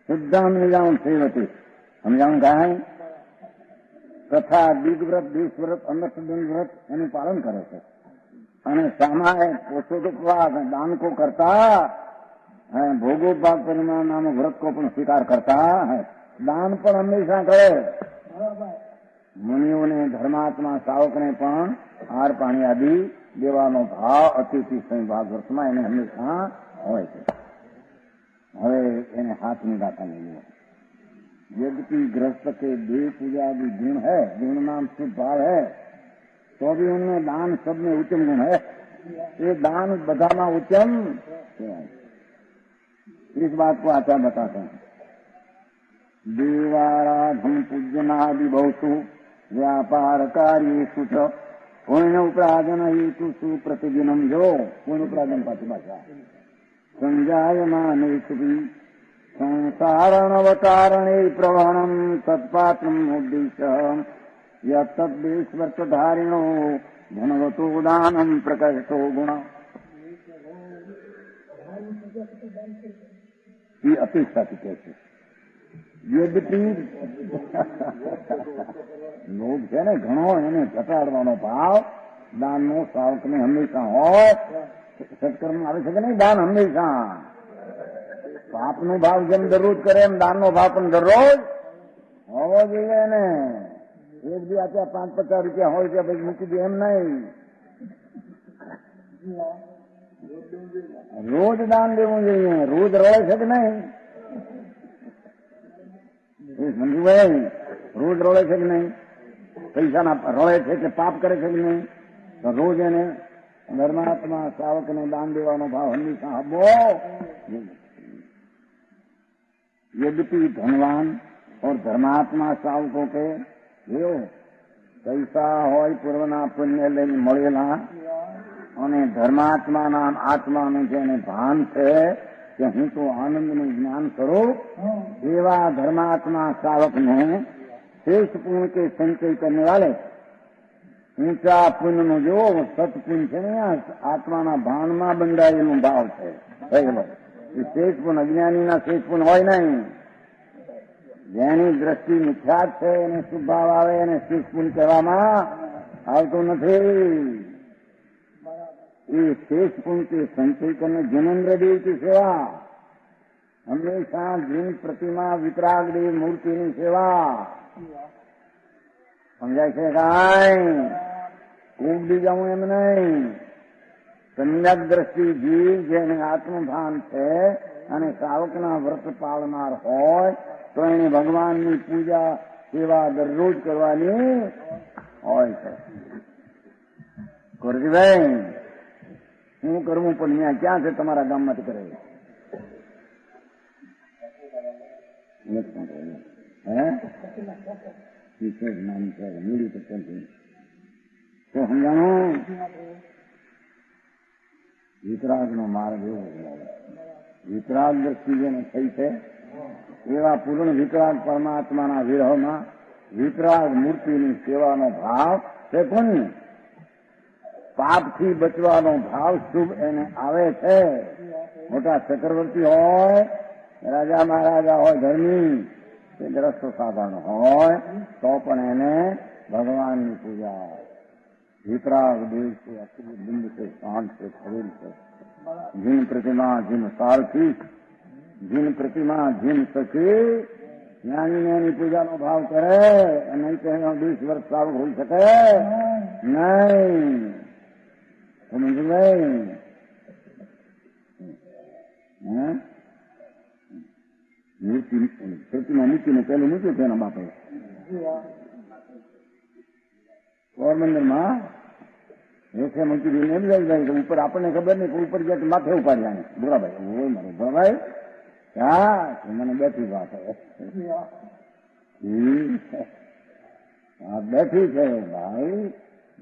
શુદ્ધામ નિજામ સેવતી સમજાવું કાંઈ તથા દિગ્વ્રત દેશવ્રત અનર્થદંડ વ્રત એનું પાલન કરે છે અને સામાએ પોષોપવાસ दान को करता है, भोगोपवास परिमाण नाम व्रत को પણ સ્વીકાર કરતા है, દાન પણ હંમેશા કરે. મુનિઓને ધર્માત્મા સાવકને પણ હાર પાણી આદિ દેવાનો ભાવ અતિથિ સંભાગ વ્રતમાં એને હંમેશા હોય છે. હવે એને હાથની ગાતા લઈએ. यद्यपि गृहस्थ के देव पूजा आदि गुण है, गुण नाम शुभ भाव है, तो भी उनमें दान सब में उत्तम गुण है. ये दान बधाना उत्तम. इस बात को आचार्य बताते हैं. देवाराधन पूजनादि बहुषु व्यापार कार्येषु च पुण्य उपार्जन हेतुषु प्रतिदिनम जो पुण्य उपार्जन पाती भाषा संजायमानेषु भी संसारणवतारणे प्रवहणं तत्पात्रम् उद्दिश्य यत्तद्देशवर्तधारिणो धनवतो दानं प्रकटो गुण. ये अपेक्षा की कैसे यद्यपि લોભ છે ને ઘણો એને ઘટાડવાનો ભાવ દાનનો સાવકને હંમેશા હોય. સત્કર્મ આવે છે કે નહીં દાન હંમેશા. પાપનો ભાવ જેમ દરરોજ કરે એમ દાનનો ભાવ પણ દરરોજ હોવો જોઈએ ને. એક દી આપ્યા 5-50 રૂપિયા હોય ત્યાં પછી મૂકી દે એમ નહીં. રોજ દાન દેવું જોઈએ. રોજ રળે છે કે નહીં મંજુભાઈ? રોજ રળે છે કે નહીં? પૈસાના રળે છે કે પાપ કરે છે કે નહીં? તો રોજ એને ધર્માત્મા સાવકને દાન દેવાનો ભાવ હંમેશા હબો. यद्यपि धनवान और धर्मात्मा सावकों के जो पैसा હોય પૂર્વના પુણ્ય લઈને મળેલા અને ધર્માત્માના આત્માનું જેને ભાન છે કે હું તો આનંદનું જ્ઞાન કરું એવા ધર્માત્મા સાવકને શ્રેષ્ઠ પુણ્ય કે સંચય કરને વાલે ઊંચા પુણ્યનો જો સત્પુણ્ય છે ને આત્માના ભાનમાં બંધાયેલું ભાવ છે. શ્રેષ્ઠ પુણ્ય અજ્ઞાનીના શ્રેષ્ઠ પુણ્ય હોય નહીં. જેની દ્રષ્ટિ મિથ્યા છે એને શુભ ભાવ આવે એને શ્રેષ્ઠ પુણ્ય કહેવામાં આવતું નથી. એ શ્રેષ્ઠ પુણ્ય કે સંચય કરીને જૈનેન્દ્રદેવ की સેવા હંમેશા જૈન પ્રતિમા વિતરાગદેવ મૂર્તિની સેવા. સમજાય છે કાંઈ? ઉડી જાઉં એમ નહીં. સમ્યક દ્રષ્ટિ જીવ જેને આત્મભાન છે અને સાવકના વ્રત પાળનાર હોય તો એને ભગવાનની પૂજા સેવા દરરોજ કરવાની હોય છે. ગુરુજીભાઈ હું કરવું પણ ત્યાં ક્યાં છે તમારા ગામમાંથી કરે? સમજાણું? વિતરાગનો માર્ગ એવો વિતરાગ દ્રષ્ટિ જેને થઈ છે એવા પૂર્ણ વિતરાગ પરમાત્માના વિરહમાં વિતરાગ મૂર્તિની સેવાનો ભાવ છે પુણ્ય. પાપથી બચવાનો ભાવ શુભ એને આવે છે. મોટા ચક્રવર્તી હોય, રાજા મહારાજા હોય, ધર્મી કે ગ્રસ્ત સાધારણ હોય તો પણ એને ભગવાનની પૂજા વિતરાગ દેવ છે, અખિલ બિંદ છે, શાંત છે, ખરીલ છે. જીન પ્રતિમા જીન સારથી જીન પ્રતિમા જીન સખી જ્ઞાની એની પૂજાનો ભાવ કરે. નહીં તો એનો 20 વર્ષ સારું હોઈ શકે નહીં. સમજ ભાઈ? મૂર્તિ પ્રતિમા મૂકીને પેલું મૂક્યું છે એના બાપે પોરબંદરમાં રેખે મૂકી દઈને એમ લઈ જાય ઉપર આપણને ખબર નહીં કે ઉપર ગયા માથે ઉપાડ્યા ભોળાભાઈ. હોય મારો ભોળાભાઈ હા મને બેઠી વાત બેઠી છે ભાઈ.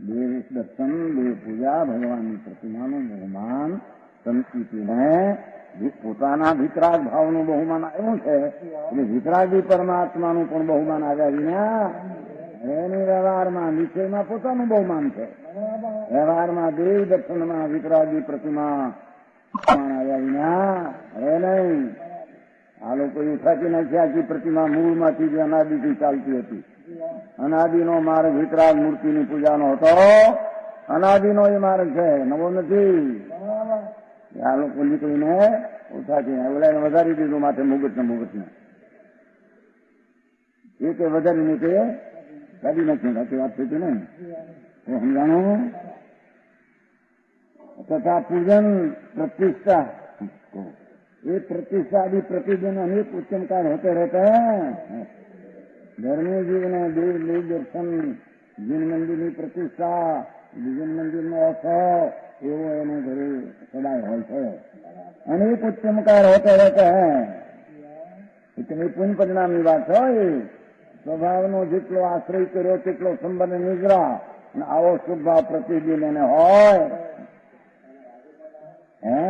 દેવ દર્શન દેવ પૂજા ભગવાનની પ્રતિમાનું બહુમાન સંસ્કૃતિને પોતાના વિતરાગ ભાવનું બહુમાન આવ્યું છે એટલે વિતરાગી પરમાત્માનું પણ બહુમાન આવ્યા વિના એની વ્યવહારમાં વિષયમાં પોતાનું બહુ માન છે. વ્યવહારમાં દેવ દર્શનમાં વિતરાગી પ્રતિમા આવ્યા વિના હવે નહીં. આ લોકો ઉઠાતી નાખી આખી પ્રતિમા મૂળમાંથી જે અનાદિથી ચાલતી હતી. અનાદિનો માર્ગ વિતરાગ મૂર્તિની પૂજાનો હતો. અનાદિનો એ માર્ગ છે, નવો નથી. આ લોકો નીકળીને ઉઠાતી ઓલાને વધારી દીધું માથે મુગટને એ કે વધારીને કે કાઢી નાખ્યું. સાચી વાત થઈ ને તો સમજાણું. તથા પૂજન પ્રતિષ્ઠા ये प्रतिष्ठा आदि प्रतिदिन अनेक उत्तमकार होते रहते हैं. धर्मी जीवन देव देव दर्शन जिन मंदिर की प्रतिष्ठा जिन मंदिर में अवसर एवं एने घरे सदाय હોય છે. अनेक उत्तमकार होते रहते हैं. इतनी पुण्य परिणामी बात है. स्वभावનો જેટલો આશ્રય કર્યો તેટલો સંબંધ નિજરા અને આવો શુભ ભાવ પ્રતિદિન એને હોય. હે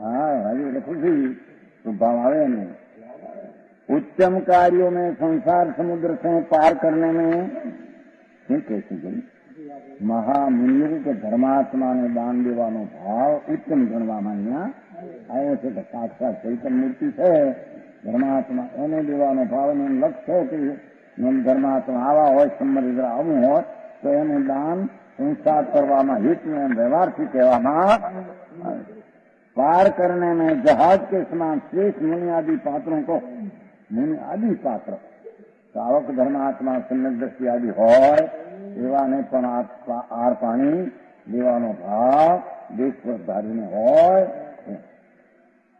हाँ भाई એટલે खुशी भाव आवे नहीं. उच्चम कार्यों में संसार समुद्र से पार करने में कैसी गई महामुनियों के धर्मात्मा ने दान देવાનો ભાવ ઉત્તમ ગણવામાં અહીંયા આવ્યો છે. કે સાક્ષાત ચૈતન્ય મૂર્તિ છે ધર્માત્મા એને દેવાનો ભાવ એનું લક્ષ્ય છે કે ધર્માત્મા આવા હોય સંબંધ આવું હોય તો એનું દાન संसार करवामा हित में व्यवहार से कहवामा पार करने में जहाज के समान श्रेष्ठ मुनि आदि पात्रों को मुनि आदि पात्र सावक धर्मात्मा सम्यक दृष्टि आदि होय एवाने पण आर पाणी देवानो भाव देश धारी ने होय.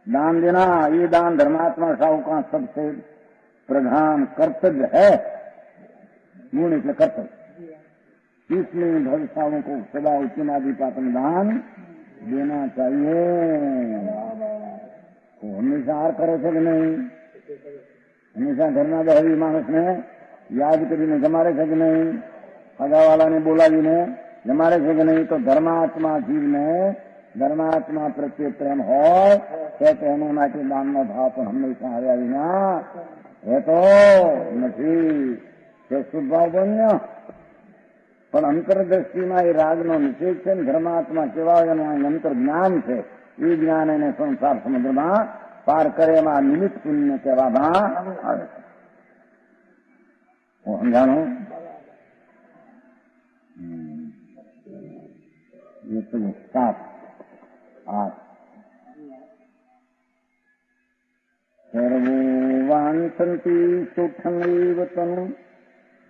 दान देना ये दान धर्मात्मा साहू का सबसे प्रधान कर्तव्य है. गुण એટલે कर्तव्य. इसलिए भविष्यों को सदा उच्चनादि पात्र दान देना चाहिए. तो हमेशा हार करे છે કે નહીં? હંમેશા ઘરના દહેવી માણસને યાદ કરીને જમાડે છે કે નહીં? સગાવાલાને બોલાવીને જમાડે છે કે નહીં? તો ધર્માત્મા જીવને ધર્માત્મા પ્રત્યે પ્રેમ હોય તો એને માટે દાનનો ભાવ પણ હંમેશા આવ્યા વિના રહેતો નથી. તે શુભભાવ બન્યો પણ અંતરદ્રષ્ટિમાં એ રાગનો નિષેધ છે ને ધર્માત્મા કેવાય અને અંતર જ્ઞાન છે. એ જ્ઞાન એને સંસાર સમુદ્રમાં પાર કરે એમાં નિમિત્ત પુણ્ય કહેવામાં આવે છે. હું સમજાણું. સાત આઠ સર્વો વાંછન્તિ સુખમેવ તનુ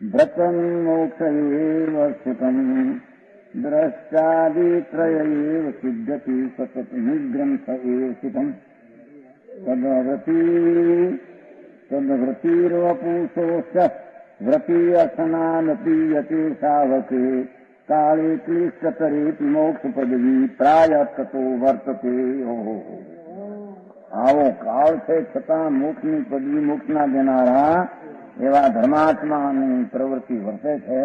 व्रतम मोक्ष एव सुखम द्रष्टादित्रय एव सिद्धति सतत निग्रंथ एव सुखम तद्व्रतिर्वपुषोश्च व्रति असनान पीयते सावके काले क्लिष्टतरेति मोक्ष पदवी प्राय ततो वर्तते. आवो काल છે છતાં મોક્ષની પદવી મોક્ષના દેનારા એવા ધર્માત્માની પ્રવૃત્તિ વર્તે છે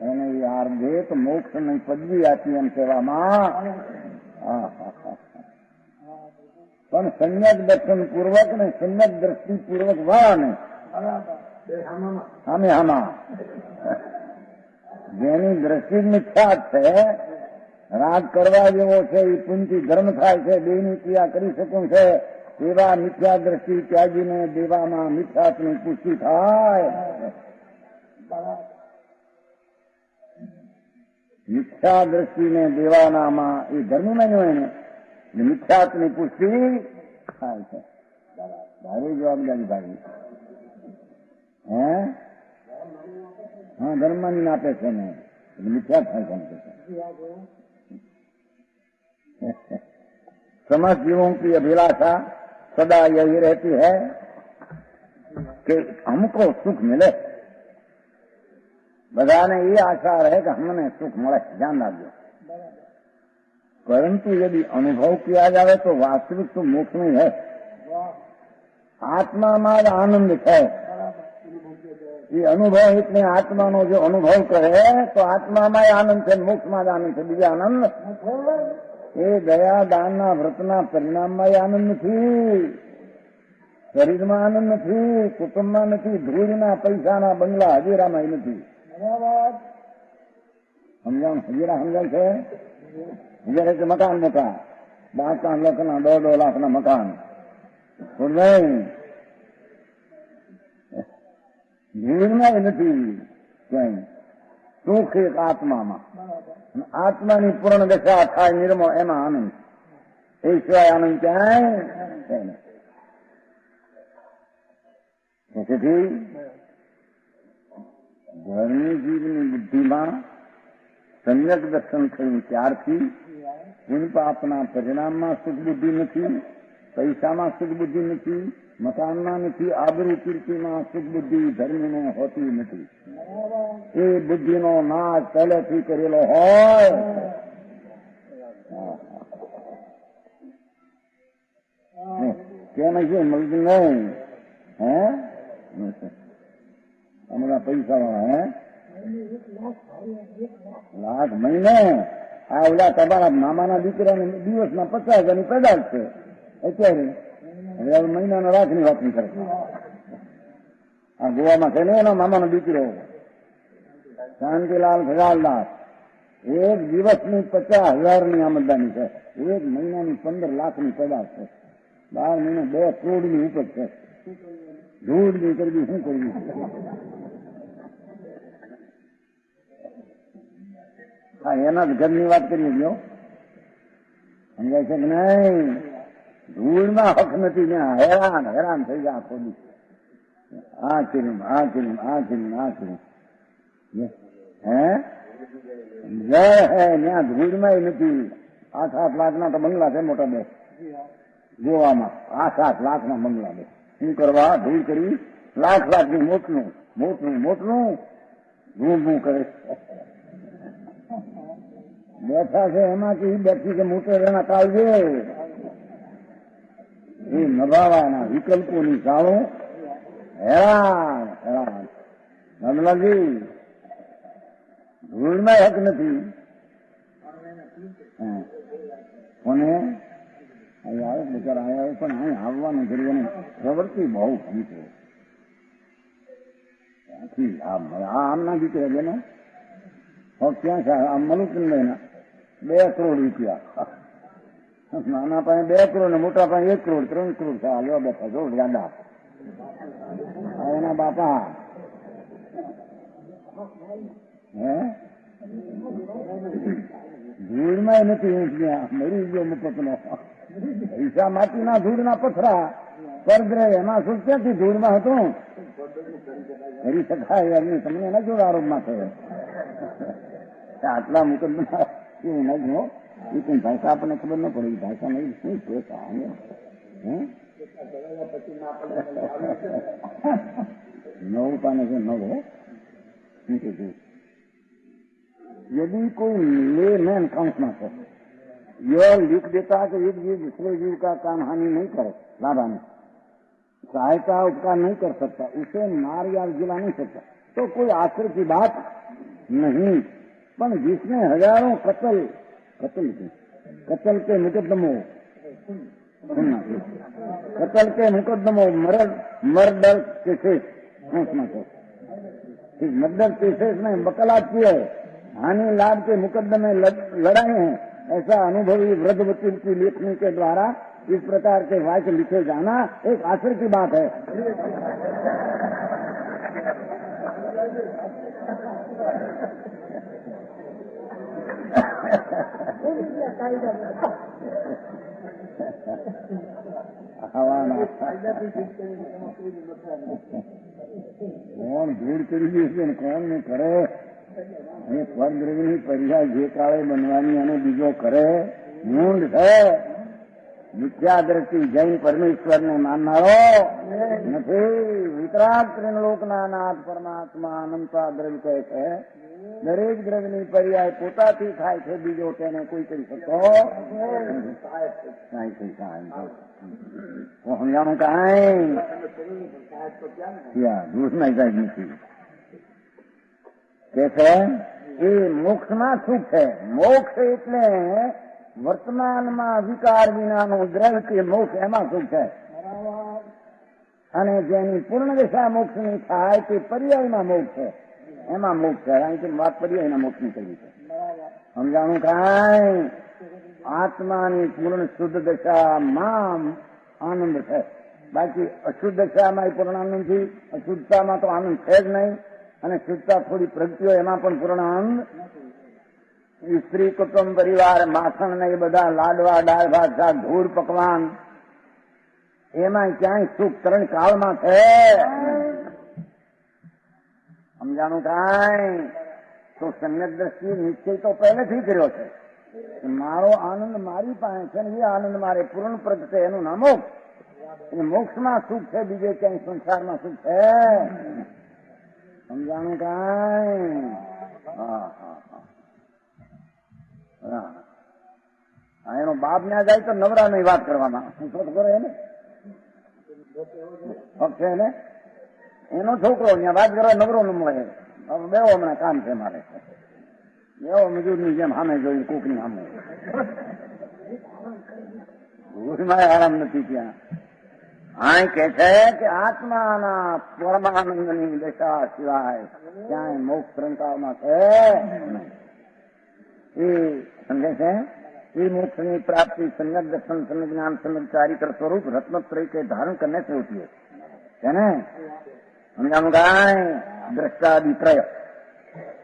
એને આર્ધે તો મોક્ષની પદવી આપી એમ કહેવામાં. પણ સમ્યક દર્શન પૂર્વક ને સમ્યક દ્રષ્ટિ પૂર્વક વાળાને સામે આમાં જેની દ્રષ્ટિ મિથ્યા છે રાગ કરવા જેવો છે એ પુંજથી ધર્મ થાય છે બેની ક્રિયા કરી શકું છે એવા મિથ્યા દ્રષ્ટિ ત્યાગીને દેવામાં મિથ્યાત્મની પુષ્ટિ થાય. મિથ્યા દ્રષ્ટિને દેવાનામાં એ ધર્મ માન્યો એને મિથ્યાત્મની પુષ્ટિ થાય છે. ભારે જવાબદારી ભાઈ. હે હા ધર્મ માની આપે છે ને મિથ્યા થાય છે. समस्त जीवों की अभिलाषा सदा यही रहती है कि हमको सुख मिले. बधाने ये आशा रहे कि हमने सुख मिले. ध्यान रखो. परंतु यदि अनुभव किया जाए तो वास्तविक तो मोक्ष में है. आत्मा में आनंद है. ये अनुभव इतने आत्मा नो जो अनुभव करे तो आत्मा में आनंद है मोक्ष में आनंद है. बीजा आनंद એ દયા દાનના વ્રતના પરિણામમાં આનંદ નથી. શરીરમાં આનંદ નથી, કુટુંબમાં નથી, ધૂળના પૈસાના બંગલા હજીરામાં નથી. સમજાવ હજીરા સમજાય છે? હજીરા એટલે મકાન મોટા 5 લાખના 2.5 લાખના મકાન નહીં. ધૂળમાં નથી ક્યાંય. સુખ એક આત્મામાં. આત્માની પૂર્ણ દશા થાય નિર્મળ, એમાં આનંદ. એ સિવાય આનંદ ક્યાંય. તેથી ધર્મી જીવની બુદ્ધિમાં સમ્યક દર્શન થયું ત્યારથી પુણ્ય પાપના પરિણામમાં સુખ બુદ્ધિ નથી, પૈસામાં સુખ બુદ્ધિ નથી, મકાનમાં નથી, આબરૂ કીર્તિમાં સુખ બુદ્ધિ ધર્મીને હોતી નથી. એ બુદ્ધિનો નાશ પહેલેથી કરેલો હોય. કેમ છે મળતું નહીં? હે અમારા પૈસા વાળા હે લાખ મહિને. આ ઓલા તમારા મામાના દીકરાને દિવસના 50,000ની પેદાશ છે અત્યારે. હવે મહિનાના લાખની વાત નહીં કરે. આ ગોવામાં છે ને એનો મામાનો દીકરો શાંતિલાલ ખગાલદાસ, એક દિવસની 50,000ની આમદની છે, એક મહિનાની 15 લાખની પેદાશ છે, 12 મહિને 2 કરોડની ઉપજ છે. ધૂળ નહીં કરવી, શું કરવી? હા, એના જ ઘરની વાત કરીએ જો. સમજાય છે કે નહીં? ધૂળમાં હક નથી ને હેરાન થઈ જાય આખો દી. આ કર્યું, આ કર્યું, આ કર્યું, આ કર્યું. હે જય હે ત્યાં ધૂળમાં નથી. 8-8 લાખના તો બંગલા છે મોટા બે ગોવામાં. 8-8 લાખના બંગલા બે. શું કરવા? ધૂળ કરી લાખની મોટનું મોટનું મોટનું ભૂ ભૂ કરે. બેઠા છે એમાંથી બેઠી કે મોટેરાના કાળજે એ નભાવાના વિકલ્પોની ચાળું હેરાન હેરાન. નંદલાલજી ધૂળમાં હક નથી. કોને અહીં આવે બચારા આવ્યા પણ અહીં આવવાનું જરૂર પ્રવૃત્તિ બહુ ઘણી છે. આમ ના દીકરા બેનો ક્યાં છે? આમ મલુચંદભાઈના 2 કરોડ રૂપિયા. નાના પાસે 2 કરોડ ને મોટા પાસે 1 કરોડ 3 કરોડ છે. લેવા બેઠા જો ગાંડા. એના બાપા હે ધૂળમાં નથી. હું ત્યાં મરી ગયો મફતનો. પૈસા માટીના ધૂળના પથરા પરગ્રહ એમાં શું ક્યાંથી ધૂળમાં હતું? કરી શકાય એમની. તમને ના જોડે આરોપમાં થયો આટલા મુકદમા એવું ના જો. એ કઈ ભાષા આપણને ખબર ન પડે. એ ભાષા નહીં શું છે? નવ પાને છે નવ. यदि कोई ले मैन काउंट ना कर, यह लिख देता कि एक जीव दूसरे जीव का काम हानि नहीं करे, लाभानी सहायता उपकार नहीं कर सकता, उसे मार या जिला नहीं सकता, तो कोई आश्चर्य की बात नहीं. पर जिसने हजारों कत्ल के मुकदमों मर्डर केसेस मर्डर केसेस में वकालत की है, हानि लाभ के मुकदमे लड़ाए हैं. ऐसा अनुभवी वृद्ध वकील की लेखनी के द्वारा इस प्रकार के वाक्य लिखे जाना एक आश्चर्य की बात है. કોણ ભીડ કરી દે છે કોણ ને કરે? એ સ્વર્ગની પરીક્ષા જે કાળે બનવાની અને બીજો કરે મૂંડ છે. મિથ્યા દ્રષ્ટિ જૈન પરમેશ્વરને માનનારો નથી. વિતરાગ ત્રિલોકના નાથ પરમાત્મા અનંતા દ્રવ્ય કહે છે. દરેક દ્રવ્યની પર્યાય પોતાથી થાય છે, બીજો તેને કોઈ કરી શકતો સમજાણું કાંઈ દૂધમાં જાય નથી. કે છે એ મોક્ષમાં સુખ છે. મોક્ષ એટલે વર્તમાનમાં વિકાર વિનાનો દ્રવ્ય કે મોક્ષ, એમાં સુખ છે. અને જેની પૂર્ણ દિશા મોક્ષની થાય તે પર્યાયમાં મોક્ષ છે, એમાં મોક્ષ છે. અહીંથી વાત પર્યાયના મોક્ષની કરી છે. સમજાણું કાંઈ? આત્માની પૂર્ણ શુદ્ધ દશામાં આનંદ છે, બાકી અશુદ્ધ દશામાં પૂર્ણ આનંદ નથી. અશુદ્ધતામાં તો આનંદ છે જ નહીં, અને શુદ્ધતા થોડી પ્રગતિઓ એમાં પણ પૂર્ણ આનંદ. સ્ત્રી કુટુંબ પરિવાર માખણ ને એ બધા લાડવા દાળ ભાત શાક ધૂળ પકવાન એમાં ક્યાંય સુખ ત્રણ કાળમાં છે. સમજાણું કાંઈ? તો સમ્યક દ્રષ્ટિ નિશ્ચય તો પહેલેથી કર્યો છે કે મારો આનંદ મારી પાસે છે ને એ આનંદ મારે પૂર્ણ પ્રગટે, એનું નામ મોક્ષ. મોક્ષમાં સુખ છે, બીજે ક્યાંય સંસારમાં સુખ છે? સમજાણું કાંઈ? હા હા હા. એનો બાપ ત્યાં જાય તો નવરા ની વાત કરવામાં શું કરો એને છે ને એનો છોકરો ત્યાં વાત કરવા નવરો ન મળે. બેવો હમણાં કામ છે મારે, બેવો મજૂરની જેમ સામે જોયું કોકની સામે. આરામ નથી ત્યાં. આ કે છે કે આત્માના પરમાનંદની દશા સિવાય ક્યાંય મોક્ષ ત્રણકાળમાં છે. એ સમજે છે? ये मोक्ष की प्राप्ति सम्यक दर्शन, सम्यक ज्ञान, सम्यक चारित्र स्वरूप रत्नत्रय के धारण करने से होती है ना? समझाऊं गाय दृष्टादित्रय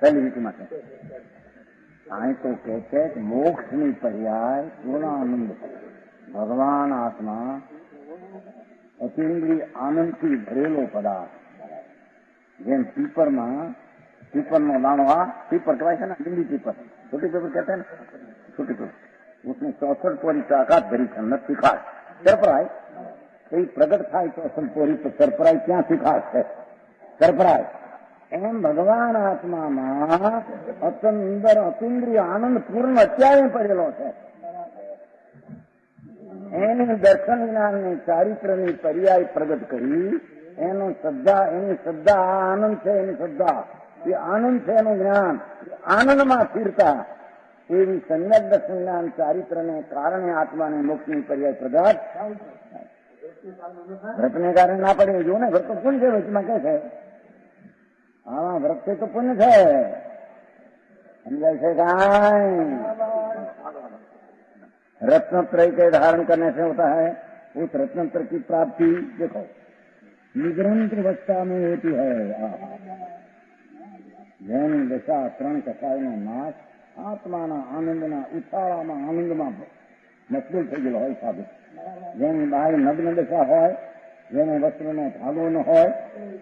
पहली रीति में आए तो कहते मोक्ष ની पर्याय पूर्ण आनंद भगवान आत्मा अतीन्द्रिय आनंद की भरेलो पदार्थ. જેમ પીપરનો દાણો, આ પીપર કહેવાય છે ને, હિન્દી પીપર, छोटी पेपर कहते हैं ना, छोटी पेपर, उसमें 64 पोरी ताकत भरी છે, ન શીખાશ સરપરાય એ પ્રગટ થાય 64 પોરી તો સરપરાય ક્યાં શીખાશ છે? સરપરાય. એમ ભગવાન આત્મામાં અંદર અતિન્દ્રિય આનંદ પૂર્ણ અત્યારે પડેલો છે. એની દર્શન જ્ઞાનની ચારિત્રની પર્યાય પ્રગટ કરી એની શ્રદ્ધા આનંદ છે, એની શ્રદ્ધા એ આનંદ છે, એનું જ્ઞાન આનંદમાં સ્થિરતા એવી સમ્યક દર્શન જ્ઞાન ચારિત્રને કારણે આત્માને મોક્ષની પર્યાય પ્રગટ. વ્રતને કારણે ના પડે જો ને, વ્રત તો પુણ્ય છે, વચમાં કે છે હા व्रत से तो पुण्य है. समझाए से गाय रत्नत्रय के धारण करने से होता है. उस रत्नत्र की प्राप्ति देखो निग्रंथ अवस्था में होती है. जैन दशा त्रण कसायનો નાશ આત્માના આનંદના ઉછાળામાં આનંદમાં મશગુલ થઈ ગયેલો હોય સાધુ. જેની બહાર નગ્ન દશા હોય, જેને વસ્ત્રનો ધાગો ન હોય,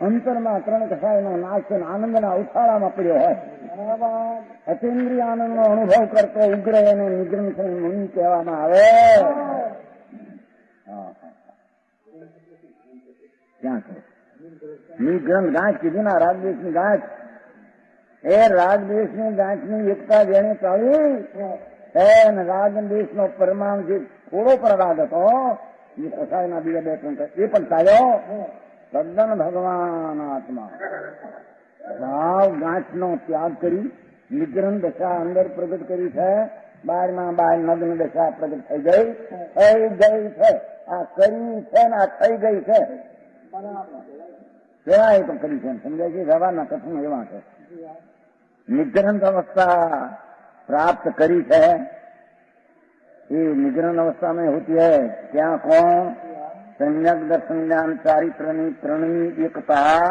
અંતરમાં ત્રણ કસાયનો નાશ છે, આનંદના ઉછાળામાં પડ્યો હોય. અતિન્દ્રિય આનંદનો અનુભવ કરતો ઉગ્ર એને નિગ્રંથ મુનિ કહેવામાં આવે. ક્યાં છે નિગ્રંથ? ગાંઠ કીધી ના, રાગદ્વેષની ગાંઠ. એ રાગદ્વેષની ગાંઠની એકતા જેને ચાલી ને રાગદ્વેષનો પરમાણુ જે થોડો પણ રાગ હતો એ કસાયના બીજા બે ત્રણ એ પણ ચાલ્યો. તદ્દન ભગવાન આત્મા ભાવ ગાંઠનો ત્યાગ કરી નિગ્રહ દશા અંદર પ્રગટ કરી છે. બહારમાં બહાર નગ્ન દશા પ્રગટ થઈ ગઈ છે. આ કરી છે ને આ થઈ ગઈ છે. કેવા એ તો કરી છે સમજાય છે. સવારના કથન એવા છે. નિગ્રહ अवस्था प्राप्त करी है. ये निग्रह अवस्था में होती है क्या? कौन? सम्यक दर्शन ज्ञान चारित्रनी ત્રણની એકતા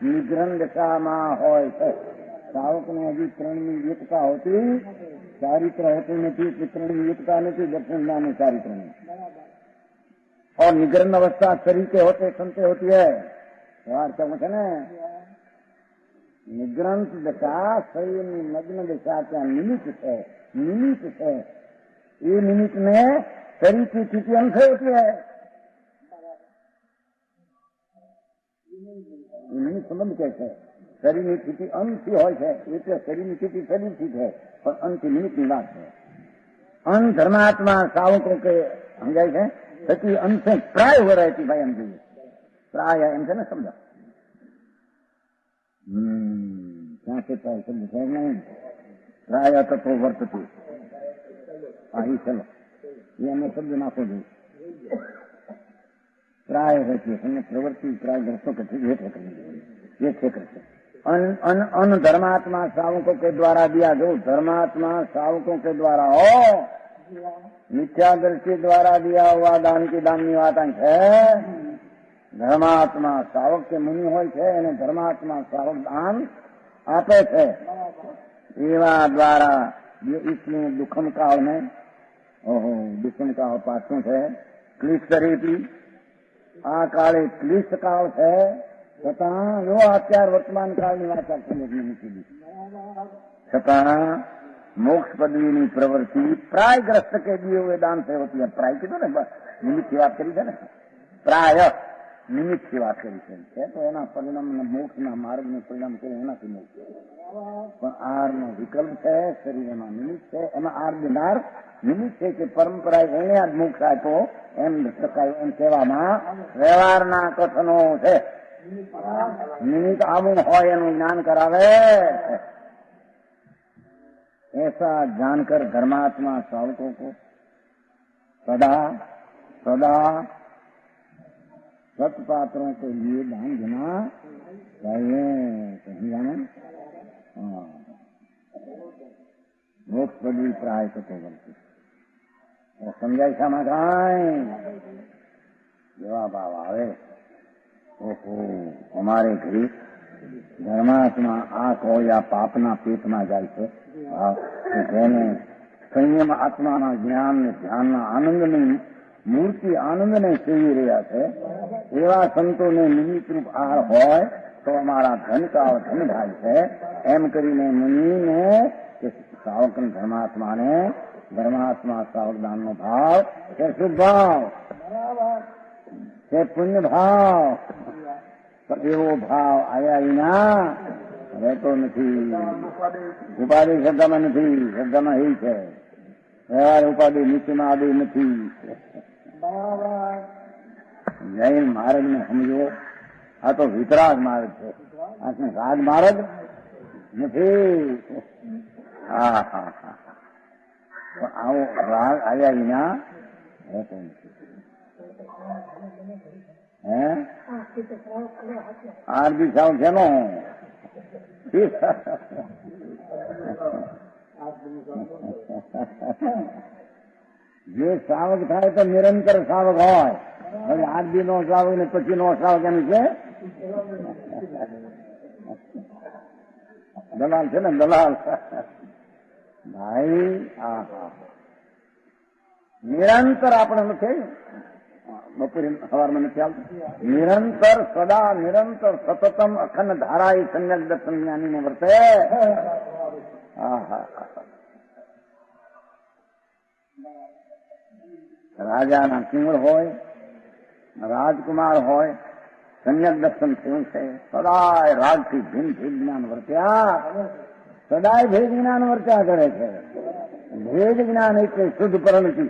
નિગ્રહ દશામાં હોય છે. સાવકને હજી ત્રણની એકતા હોતી, ચારિત્ર હોતું નથી. ત્રણની એકતા નથી दर्शन ज्ञान चारित्रनी. और निग्रह अवस्था शरीर के होते संते होती है. वार्ता है ना, निग्रंथ दशा शरीરની નગ્ન દશા ત્યાં નિમિત્ત છે. નિમિત્ત છે એ નિમિત્ત में शरीर की स्थिति अंत होती है. નિમિત્ત સંબંધ કે છે શરીરની સ્થિતિ અંતથી હોય છે. એટલે શરીરની સ્થિતિ શરીરથી છે પણ અંતથી નિમિત્તની વાત છે. અંત धर्मात्मा सावकों के समझाय છે. सती अंत से प्राय हो रहती भाई हम જોઈએ प्राय એમ છે ને સમજો. ક્યાં છે प्राय शब्द है नहीं प्राय तत्व वर्तती. हाँ ये चलो ये हमें शब्द नाखो જોઈએ. प्राय रहती है प्रवृत्ति प्राय ग्रस्तों के ठीक है ये क्षेत्र से अन धर्मात्मा श्रावकों के द्वारा दिया, जो धर्मात्मा श्रावकों के द्वारा हो, मिथ्यादर्शी द्वारा दिया हुआ दान की दाननी વાત है। धर्मात्मा श्रावक के मुनि હોય છે અને ધર્માત્मा શ્રાવક દાન આપે છે એવા દ્વારા इसमें दुखम काल में दुखम काल पाछું છે ક્લિષ્ટ રીતિ આ કાળે ક્લિષ્ટ કાળ છે છતાં જો અત્યાર વર્તમાન કાળની વાત સમજની મૂકી છતાં मोक्ष पदवी ની प्रवृत्ति प्रायग्रस्त के दिए हुए दान से होती है। प्राय की तो ने निमित्त की बात करी है ना, प्राय निमित्त की बात करी है तो एना परिणाम मोक्ष ना मार्ग ने परिणाम करे एना की मोक्ष पण आर नो विकल्प है, शरीर में निमित्त है, एमा आर दिनार निमित्त है कि परंपरा એને જ મોક્ષ આપ્યો એમ શકાય એમ કહેવામાં વ્યવહારના કથનો છે। નિમિત્ત આવું હોય એનું જ્ઞાન કરાવે। ऐसा जानकर धर्मात्मा श्रावकों को सदा सदा सत्पात्रों के लिए दान देना चाहिए। कहीं जाने मोक्ष पदवी प्राय तो बोलती समझाई समाधान जवाब आवे। ओहो हमारे घरी धर्मात्मा आंख हो या पापना पेटમાં જાય છે જેને સંયમ આત્માના જ્ઞાન ને ધ્યાનના આનંદની મૂર્તિ આનંદને સેવી રહ્યા છે એવા સંતોને નિમિત્તરૂપ આહાર હોય તો અમારા ધનકાળ ધન થાય છે એમ કરીને મુનિને કે શ્રાવક ધર્માત્માને ધર્માત્મા શ્રાવક દાનનો ભાવ છે શુભ ભાવ છે પુણ્ય ભાવ। એવો ભાવ આયા વિના રહેતો નથી। ઉપાધિ શ્રદ્ધામાં નથી, શ્રદ્ધામાં એ છે વ્યવહાર ઉપાધિ નીતિમાં આદિ નથી। જૈન માર્ગ ને સમજો આ તો વિતરાગ માર્ગ છે, આ રાગ માર્ગ નથી। આવો રાગ આયા વિના રહેતો નથી। આરબી સાવ છે નો જે શ્રાવક થાય તો નિરંતર શ્રાવક હોય। હવે આરબી નો શ્રાવક ને પછી નો શ્રાવક એમ છે દલાલ છે ને દલાલ ભાઈ। નિરંતર આપણે નથી બપોરે સવારમાં નથી આવતું નિરંતર સદા નિરંતર સતતમ અખંડ ધારા એ સમ્યક દર્શન જ્ઞાનીને વર્તે। રાજાના કિંવળ હોય, રાજકુમાર હોય, સમ્યક દર્શન થયું છે સદાય રાજથી ભિન્ન ભેદ જ્ઞાન વર્ત્યા, સદાય ભેદ જ્ઞાન વર્ત્યા કરે છે। ભેદ જ્ઞાન એટલે શુદ્ધ પરિણતિ।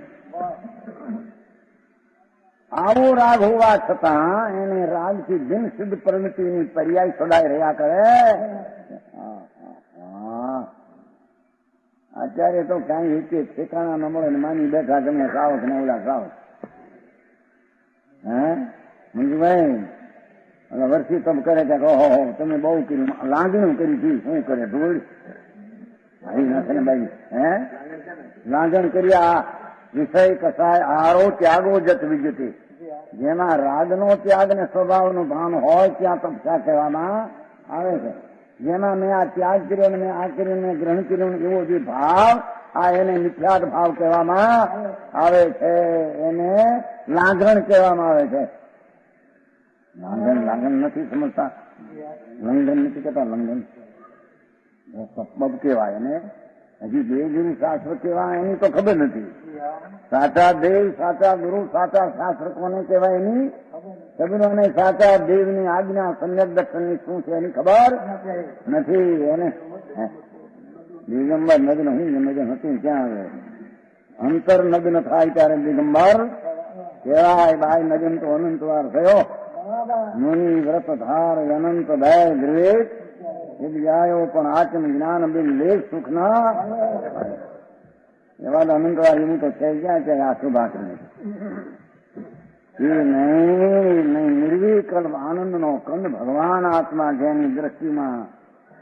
આવો રાગ હોવા છતાં એને રાગથી ભિન્ન શુદ્ધ પરિણતિની પર્યાય સદાય રહ્યા કરે। અત્યારે તો કઈ રીતે ઠેકાણા ન મળે ને માની બેઠા તમે શ્રાવક ને ઓલા શ્રાવક મંજુભાઈ વર્ષી તમ કરે કે ઓહો તમે બહુ કર્યું, લાગણું કરી હતી શું કરે ઢોળ આવી નાખે ને ભાઈ લાગણ કર્યા। વિષય કસાય આરો ત્યાગો જત વિજતી, જેમાં રાગનો ત્યાગ ને સ્વભાવનું ભાન હોય ત્યાં તપસ્યા કહેવામાં આવે છે। જેમાં મેં આ ત્યાગ કર્યો ને મેં આ કર્યું ને ગ્રહણ કર્યું એવો જે ભાવ આ એને મિથ્યાત ભાવ કહેવામાં આવે છે, એને લાગણ કહેવામાં આવે છે। લાગણ નથી સમજતા, લંઘન નથી કહેતા, લંઘન સબબ કહેવાય એને। હજી દેવ ગુરુ શાસ્ત્ર કહેવાય એની તો ખબર નથી। સાચા દેવ સાચા ગુરુ સાચા શાસ્ત્ર કોને કહેવાય એની ખબર, અને સાચા દેવની આજ્ઞા સમ્યક દર્શનની શું છે એની ખબર નથી એને। દિગંબર નગ્ન હું નગ્ન હતું ક્યાં આવે અંતર નગ્ન થાય ત્યારે દિગંબર કહેવાય। બાય નગ્ન તો અનંત વાર થયો। મુનિ વ્રત ધાર અનંત દય દ્વેષ જાયો પણ આચમ જ્ઞાન બિન લેખ સુખના એવા અનંત વાર એવું તો છે ક્યાં છે આ શુભાકરણ। એ નહીં નિર્વિકલ્પ આનંદનો કંદ ભગવાન આત્મા જેની દ્રષ્ટિમાં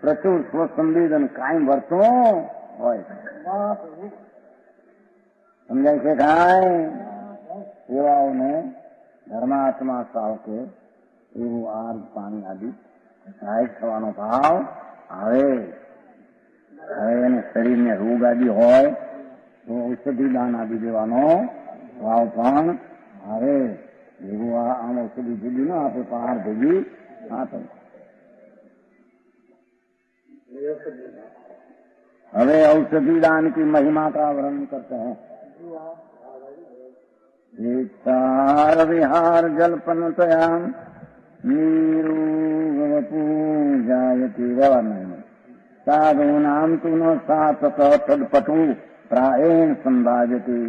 પ્રચુર સ્વસંવેદન કાયમ વર્તો હોય. સમજાય છે કાંઈ? એવાઓને ધર્માત્મા સાવકે એવું આર પાણી આદિ સહાયક થવાનો ભાવ આવે. હવે એને શરીરને રોગ આદિ હોય તો ઔષધિ દાન આપી દેવાનો ભાવ પણ આવે. એવું આમ ઔષધિ જુદી ના આપે, પણ ભેગી આપે. હવે औषधि दान की महिमा का वर्णन करते हैं. विचार विहार जल्पनतयाम नीरूपूजायति व्यवहार साधु नाम तु न सात तदपटु प्रायेण संभाजति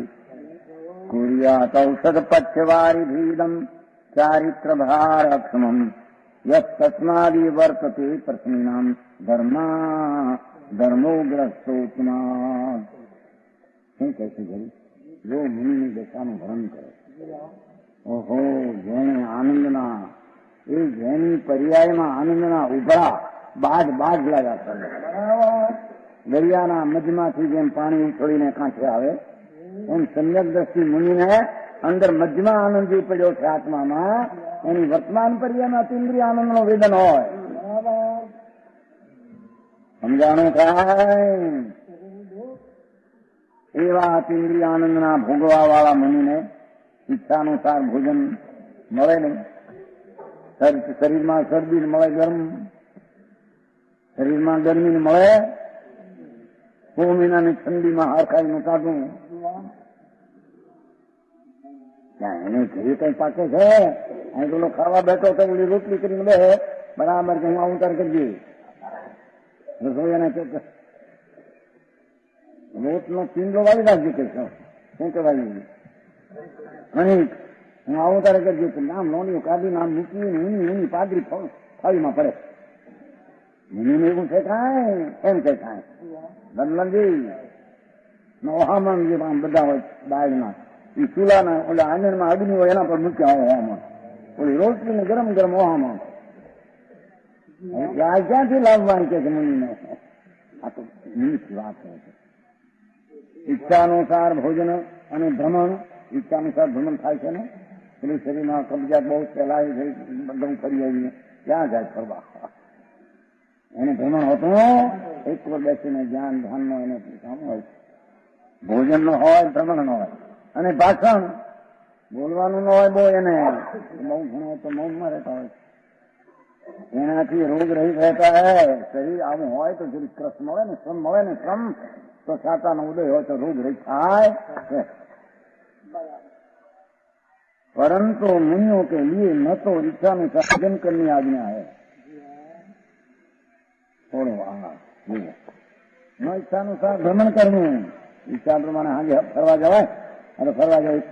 कुर्यात औषध पक्षवारि भीदम चारित्र भारक्षमम यस्मादि वर्तते प्रश्नीनाम धर्मोग्रस्तोत्तमा. શું કહેશે ભાઈ? જો મુનિની દશાનું વર્ણન કરે. ઓહો, જેને આનંદના એ જેની પર્યાયમાં આનંદના ઉભરા બાજ લાગ્યા કરે. દરિયાના મધ્યમાંથી જેમ પાણી ઉછળીને કાંઠે આવે એમ સમ્યક દ્રષ્ટિ મુનિને અંદર મધ્યમાં આનંદ જે પડ્યો છે આત્મામાં, એની વર્તમાન પર્યાયમાં અતિન્દ્રિય આનંદનો વેદન હોય. સમજાણું કાંઈ? એવા અતિન્દ્રિય આનંદના ભોગવા વાળા મુનિને ઈચ્છાનુસાર ભોજન મળે નહીં. શરીરમાં શરદી મળે, ગરમ શરીરમાં ગરમી મળે, 6 મહિનાની ઠંડીમાં હરખાઈનું કાઢું. ત્યાં એને ઘરે કઈ પાકે છે? અહીં પેલો ખાવા બેઠો તો ઓલી રોટલી કરીને બે બરાબર કે હું આવું તાર કરજે. રસોઈયાને કે રોટનો પીંડો વાળી રાખજે કે શું કહેવાય? અને હું આવું તારે કરજે કે નામ લોણીઓ કાઢી નામ મૂકી ઊની પાદરી થાળીમાં પડે. મુનિને એવું છે કાંઈ? એમ કે કાંઈ બદલજી ઓહામણ જે બધા હોય દાળના એ ચૂલાના ઓલા આંગણમાં અગ્નિ હોય એના પર મૂક્યા હોય ઓહામણ. ઓલી રોટલીને ગરમ ગરમ ઓહામણ આ ક્યાંથી લાવવાની કે છે મુનિને? આ તો નિમિત્તની વાત કરે છે. ઈચ્છાનુસાર ભોજન અને ભ્રમણ. ઈચ્છાનુસાર ભ્રમણ થાય છે ને, પેલું શરીરમાં કબજાત બહુ ફેલાય છે, બધું ફરી આવીને ક્યાં જાય ફરવા? એને ભ્રમણ હોતું એક વાર બેસીને ધ્યાન ધ્યાનનો એને કામ હોય. ભોજન નો હોય, ભ્રમણ નો હોય. અને ભાષણ બોલવાનું ન હોય બહુ, એને બહુ ઘણો તો મૌનમાં રહેતા હોય. એનાથી રોગ રહિત રહેતા હે. શરીર આવું હોય તો જરી ક્રસ મળે ને, શ્રમ મળે ને, શ્રમ તો સાતાનો ઉદય હોય તો રોગ રહિત થાય. परंतु मुनियों के लिए न तो इच्छानुसार भोजन करनी आज्ञा है, थोड़ो न इच्छानुसार भ्रमण करવું. ઈચ્છા પ્રમાણે હાજે ફરવા જવાય, અને ફરવા જાય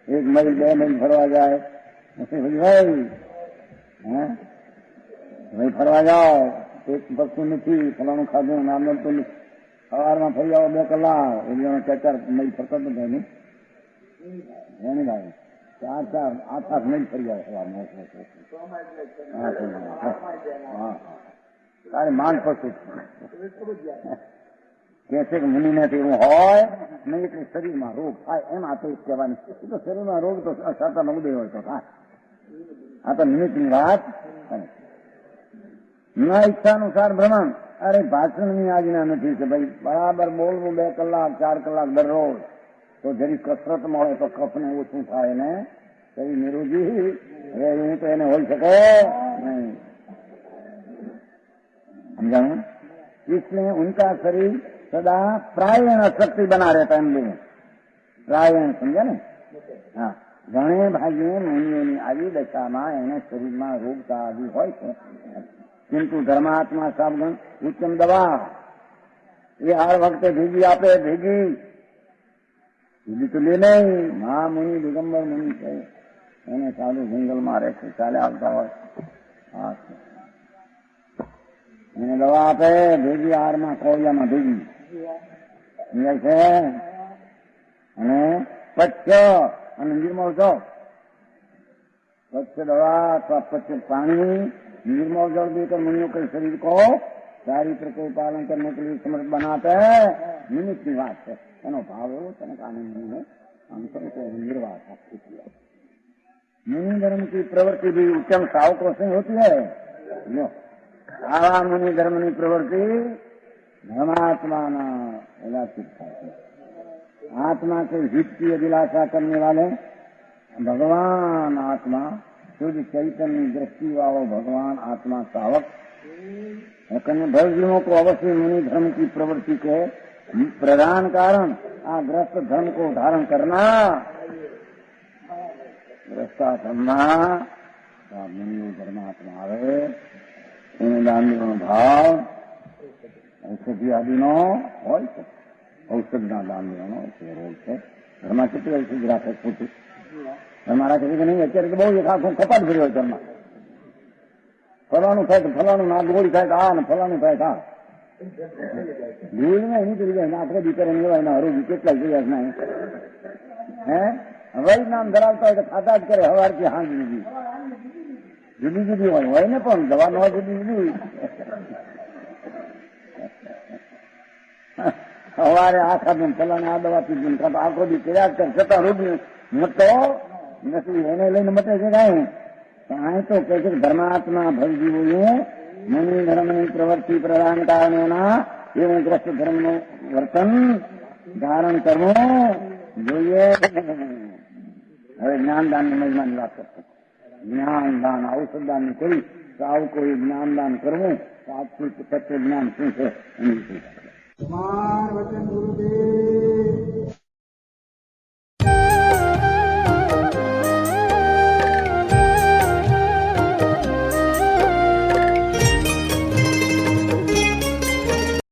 1 માઇલ 2 માઇલ ફરવા જાય પછી ભાઈ ફરવા જાઓ, એક વસ્તુ નથી, ફલાણું ખાધું નામ મળતું નથી, સવારમાં ફરી આવો 2 કલાક, એ 4 માઇલ ફરતા જ થાય નહીં એની ભાઈ 4-8 માઇલ ફરી આવે સવારમાં. તારે માંડ પડશે કે છે કે મુનિને એવું હોય નહીં એટલે શરીરમાં રોગ થાય એમ. આ તો કહેવાની તો શરીરમાં રોગ તો સાતા ઉદય હોય તો થાય. આ તો નિમિત્તની વાત. ન ઈચ્છાનુસાર ભ્રમણ. અરે ભાષણની આજ્ઞા નથી કે ભાઈ બરાબર બોલવું 2 કલાક 4 કલાક દરરોજ, તો જરી કસરત મળે તો કફને ઓછું થાય ને શરીર નિરોગી રહે. એવું તો એને હોઈ શકે નહીં. समझाऊं? इसलिए उनका शरीर सदा प्रायण शक्ति बना रहता है. एम प्रायण समझा ने? हाँ, घणे भागे मुनियोनी આવી દશામાં એને શરીરમાં રોગતા આદિ હોય છે, કિંતુ ધર્માત્મા સાબગણ ઉત્તમ દવા એ હર વખતે ભેગી આપે. ભેગી તો લે નહીં. મહામુનિ દિગંબર મુનિ છે, એને સાધુ જંગલમાં રહે છે, ચાલે આવતા હોય. હા, એને દવા આપે ભેગી હારમાં, કોળિયામાં ભેગી છે. અને પચ્છ અને નિર્મળ છો स्वच्छ दवा अथवा स्वच्छ पानी, निर्मल जल देकर मुनियों के शरीर को चारित्र के पालन करने के लिए समर्थ बनाते हैं। निमित्त की बात है, एनो भाव एवं तनक आनंद ने हमको निर्वाह किया। मुनि धर्म की प्रवृत्ति भी उत्तम सावकों से होती है। आवा मुनि धर्म की प्रवृत्ति धर्मात्मा आत्मा के हित की अभिलाषा करने वाले भगवान आत्मा शुद्ध चैतन्य दृष्टि वालो भगवान आत्मा सावक भक्तों को अवश्य मुनि धर्म की प्रवृत्ति के प्रधान कारण ग्रस्त धर्म को धारण करना, ग्रस्ताधर्मा मुनि धर्मात्मा आवे दान भाव औषधि आदि नो औषध ना दान देવાનો છે ઘરમાં કેટલી ઔષધ રાખે ખોટું તમારા કદી કે નહીં અત્યારે તો બહુ એક આખો કપાટ ભર્યો ઘરમાં ફલાણું થાય તો ફલાણું ના ગોળી થાય તો આ ને ફલાણું થાય તો આ ભીડમાં એની કરી જાય નાખરે દીકરે એવા એના હરોગી કેટલા જોયા ના હે હવાઈ નામ ધરાવતા હોય તો ખાતા જ કરે હવારથી હાંજ જુદી જુદી હોય ને પણ દવા ન હોય જુદી જુદી સવારે આખા દિન ફલાને આ દવા પીધી કાં તો આખો દી કર્યા કર છતાં રોગી મટતો નથી એને લઈને મટે છે કાંઈ અહીં તો કહે છે ધર્માત્મા ભગજીવોએ મુનિ ધર્મની પ્રવૃત્તિ પ્રદાન કારણોના એવું ગ્રસ્ત ધર્મનું વર્તન ધારણ કરવું જોઈએ. હવે જ્ઞાનદાનની મહિમાની વાત કરતો જ્ઞાનદાન ઔષધદાનની કરી સાવકોએ જ્ઞાનદાન કરવું સાચું તત્વ જ્ઞાન શું છે એની વિશે. वचन गुरुदेव